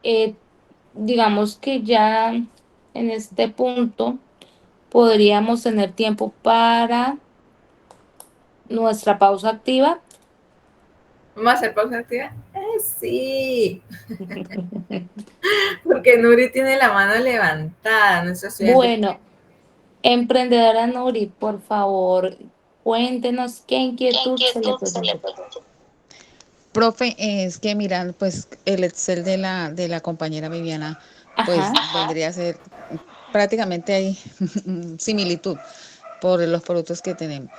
Speaker 4: eh, digamos que ya en este punto podríamos tener tiempo para nuestra pausa activa.
Speaker 3: ¿Vamos a hacer pausa activa? Sí, porque Nuri tiene la mano levantada, nuestro estudiante.
Speaker 4: Bueno, emprendedora Nuri, por favor, cuéntenos qué inquietud se le presentó.
Speaker 8: Profe, es que miran, pues el Excel de la compañera Viviana, pues
Speaker 4: Ajá.
Speaker 8: vendría a ser prácticamente ahí similitud por los productos que tenemos.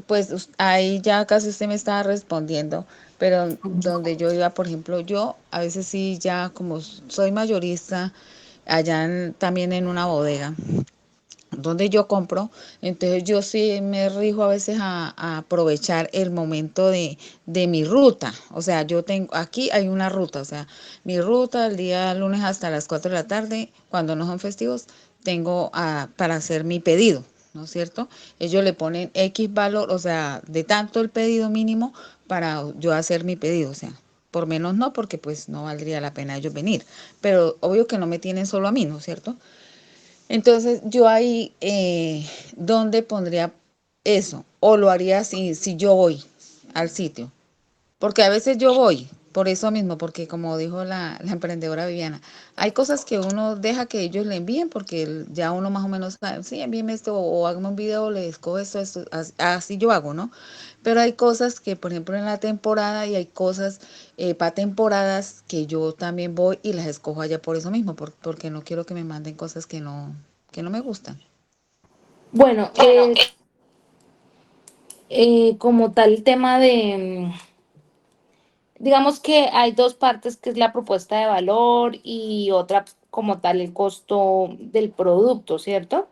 Speaker 8: Pues ahí ya casi usted me estaba respondiendo, pero donde yo iba, por ejemplo, yo a veces sí ya como soy mayorista, allá también en una bodega donde yo compro, entonces yo sí me rijo a veces a aprovechar el momento de mi ruta, o sea, yo tengo, aquí hay una ruta, o sea, mi ruta el día lunes hasta las 4 de la tarde, cuando no son festivos, tengo para hacer mi pedido, ¿no es cierto? Ellos le ponen X valor, o sea, de tanto el pedido mínimo para yo hacer mi pedido, o sea, por menos no, porque pues no valdría la pena ellos venir, pero obvio que no me tienen solo a mí, ¿no es cierto? Entonces yo ahí, ¿dónde pondría eso? O lo haría si yo voy al sitio. Porque a veces yo voy, por eso mismo, porque como dijo la emprendedora Viviana, hay cosas que uno deja que ellos le envíen porque ya uno más o menos sabe, sí, envíeme esto o hágame un video, le escojo esto, así yo hago, ¿no? Pero hay cosas que, por ejemplo, en la temporada y hay cosas para temporadas que yo también voy y las escojo allá por eso mismo, porque no quiero que me manden cosas que no me gustan.
Speaker 4: Bueno, es como tal el tema de, digamos que hay dos partes, que es la propuesta de valor y otra como tal el costo del producto, ¿cierto?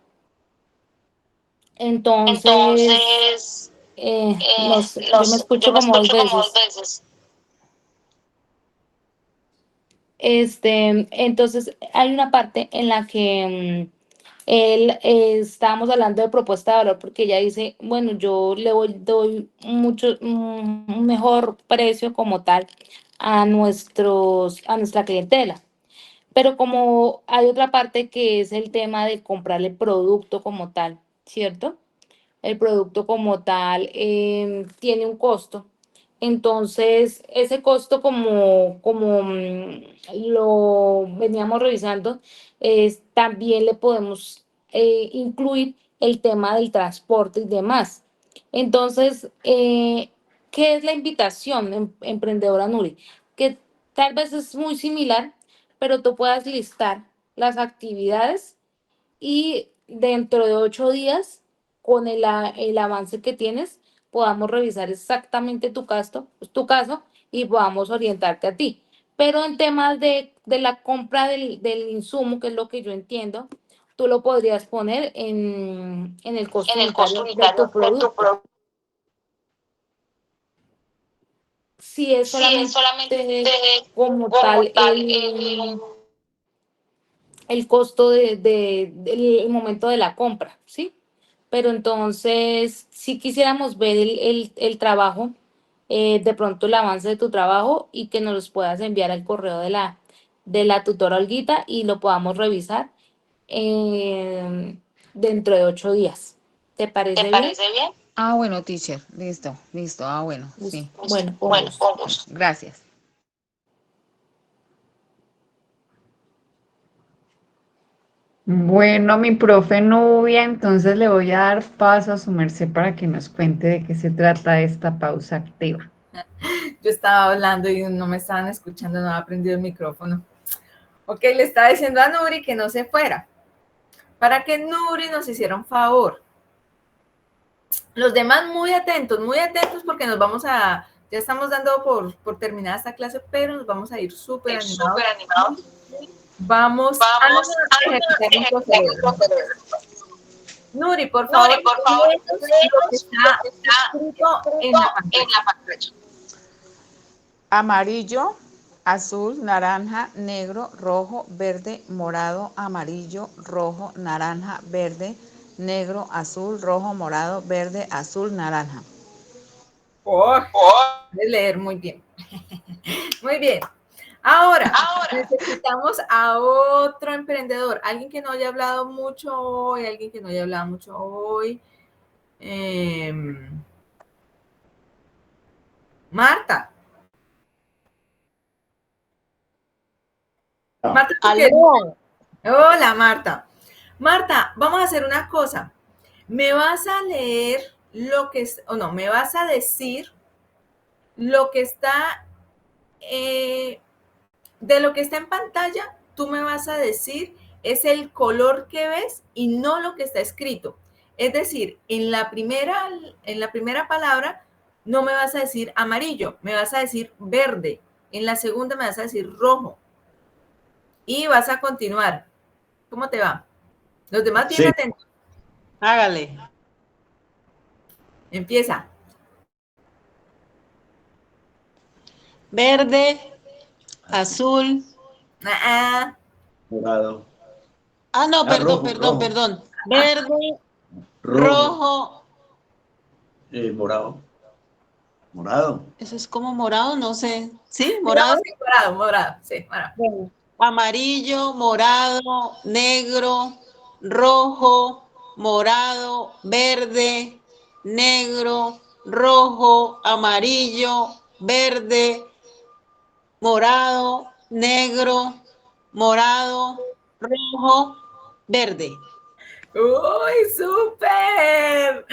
Speaker 4: Entonces,
Speaker 8: Entonces,
Speaker 4: no sé, yo me
Speaker 8: yo
Speaker 4: escucho
Speaker 8: me
Speaker 4: como dos
Speaker 8: escucho como dos
Speaker 4: veces.
Speaker 8: veces.
Speaker 4: Entonces hay una parte en la que estábamos hablando de propuesta de valor porque ella dice, bueno, yo doy mucho, un mejor precio como tal a nuestra clientela. Pero como hay otra parte que es el tema de comprarle producto como tal, ¿cierto? El producto como tal tiene un costo. Entonces, ese costo como lo veníamos revisando, también le podemos incluir el tema del transporte y demás. Entonces, ¿qué es la invitación, emprendedora Nuri? Que tal vez es muy similar, pero tú puedas listar las actividades y dentro de 8 días, con el avance que tienes, podamos revisar exactamente tu caso y podamos orientarte a ti. Pero en temas de la compra del insumo, que es lo que yo entiendo, tú lo podrías poner en el costo
Speaker 8: En el costo
Speaker 4: unitario de tu
Speaker 8: unitario de tu
Speaker 4: producto.
Speaker 8: producto.
Speaker 4: Si es
Speaker 8: Si es solamente
Speaker 4: solamente como
Speaker 8: como
Speaker 4: tal
Speaker 8: tal
Speaker 4: el costo del momento de la compra, ¿sí? Pero entonces, si quisiéramos ver el trabajo, de pronto el avance de tu trabajo y que nos los puedas enviar al correo de la tutora Olguita y lo podamos revisar eh, dentro de 8 días. ¿Te
Speaker 8: ¿te
Speaker 4: parece bien?
Speaker 8: parece bien? Ah, bueno, teacher, listo, listo. Ah, bueno, sí. Listo.
Speaker 4: Bueno, con
Speaker 8: Bueno,
Speaker 4: gusto.
Speaker 8: con gusto. Gracias.
Speaker 1: Bueno, mi profe Nubia, entonces le voy a dar paso a su merced para que nos cuente de qué se trata esta pausa activa.
Speaker 3: Yo estaba hablando y no me estaban escuchando, no había prendido el micrófono. Ok, le estaba diciendo a Nuri que no se fuera, para que Nuri nos hiciera un favor. Los demás muy atentos porque nos vamos a Ya estamos dando por terminada esta clase, pero nos vamos a ir súper animados. Vamos a ejercitar nuestro cerebro. Nuri, por favor, léenos lo que está escrito en la pantalla.
Speaker 8: Amarillo, azul, naranja, negro, rojo, verde, morado, amarillo, rojo, naranja, verde, negro, azul, rojo, morado, verde, azul, naranja.
Speaker 3: Puedes leer muy bien. Muy bien. Ahora, necesitamos a otro emprendedor, alguien que no haya hablado mucho hoy, Marta. Marta,
Speaker 9: ¡Aló!
Speaker 3: hola, Marta. Marta, vamos a hacer una cosa. Me vas a leer lo que es, o no, me vas a decir lo que está, de lo que está en pantalla, tú me vas a decir es el color que ves y no lo que está escrito. Es decir, en la primera palabra no me vas a decir amarillo, me vas a decir verde. En la segunda me vas a decir rojo. Y vas a continuar. ¿Cómo te va? Los demás bien atentos.
Speaker 9: Hágale.
Speaker 3: Empieza.
Speaker 9: Verde, azul.
Speaker 10: Morado.
Speaker 9: Ah, no, perdón. Verde, rojo.
Speaker 10: Morado. Morado.
Speaker 9: Eso es como morado, no sé. ¿Sí? ¿Morado?
Speaker 3: Sí, morado. Sí, morado.
Speaker 9: Bueno, amarillo, morado, negro, rojo, morado, verde, negro, rojo, amarillo, verde, morado, negro, morado, rojo, verde.
Speaker 3: ¡Uy, súper!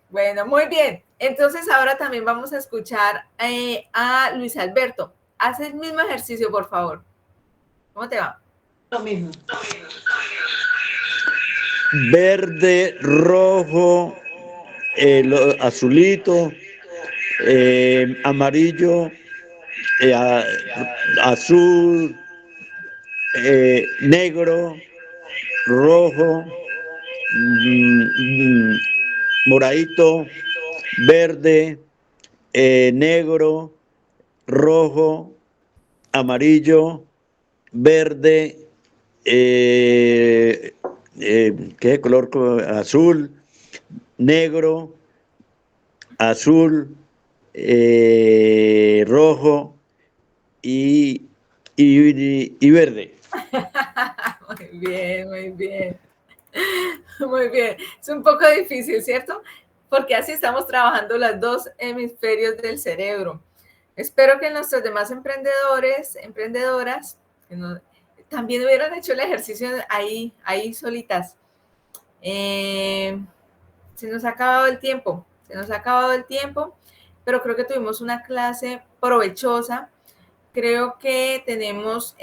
Speaker 3: Bueno, muy bien. Entonces ahora también vamos a escuchar a Luis Alberto. Haz el mismo ejercicio, por favor. ¿Cómo te va?
Speaker 9: Lo mismo.
Speaker 10: Verde, rojo, azulito, amarillo, azul, negro, rojo, moradito, verde, negro, rojo, amarillo, verde, ¿qué color? Azul, negro, azul, rojo y verde.
Speaker 3: Muy bien, muy bien. Muy bien. Es un poco difícil, ¿cierto? Porque así estamos trabajando los dos hemisferios del cerebro. Espero que nuestros demás emprendedores, emprendedoras, también hubieran hecho el ejercicio ahí solitas. Se nos ha acabado el tiempo, pero creo que tuvimos una clase provechosa. Creo que tenemos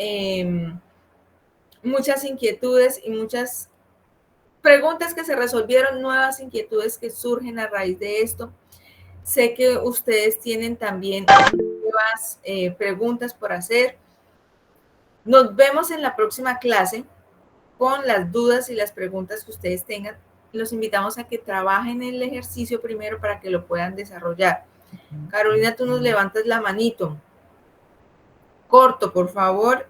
Speaker 3: muchas inquietudes y muchas preguntas que se resolvieron, nuevas inquietudes que surgen a raíz de esto. Sé que ustedes tienen también nuevas preguntas por hacer. Nos vemos en la próxima clase con las dudas y las preguntas que ustedes tengan. Los invitamos a que trabajen el ejercicio primero para que lo puedan desarrollar. Carolina, tú nos levantas la manito. Corto, por favor.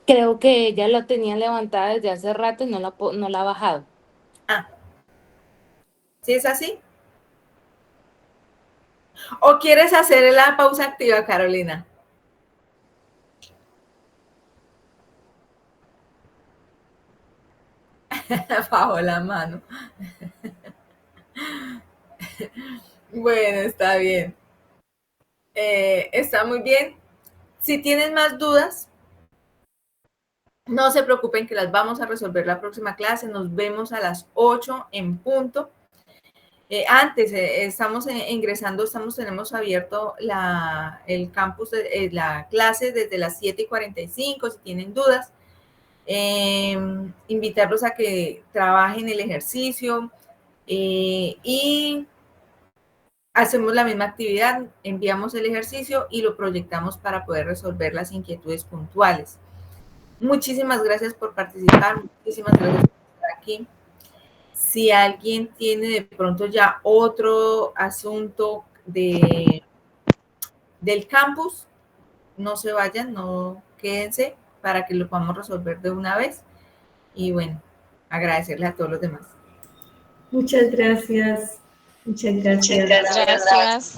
Speaker 4: Creo que ella la tenía levantada desde hace rato y no la ha bajado.
Speaker 3: Ah, ¿sí es así? ¿O quieres hacer la pausa activa, Carolina? Bajo la mano. Bueno, está bien. Está muy bien. Si tienen más dudas, no se preocupen que las vamos a resolver la próxima clase. Nos vemos a las 8 en punto. Antes, estamos ingresando, tenemos abierto el campus, la clase desde las 7:45, si tienen dudas. Invitarlos a que trabajen el ejercicio. Y hacemos la misma actividad, enviamos el ejercicio y lo proyectamos para poder resolver las inquietudes puntuales. Muchísimas gracias por participar, muchísimas gracias por estar aquí. Si alguien tiene de pronto ya otro asunto del campus, no se vayan, no quédense para que lo podamos resolver de una vez. Y bueno, agradecerles a todos los demás.
Speaker 5: Muchas gracias. Muchas gracias.
Speaker 8: Gracias.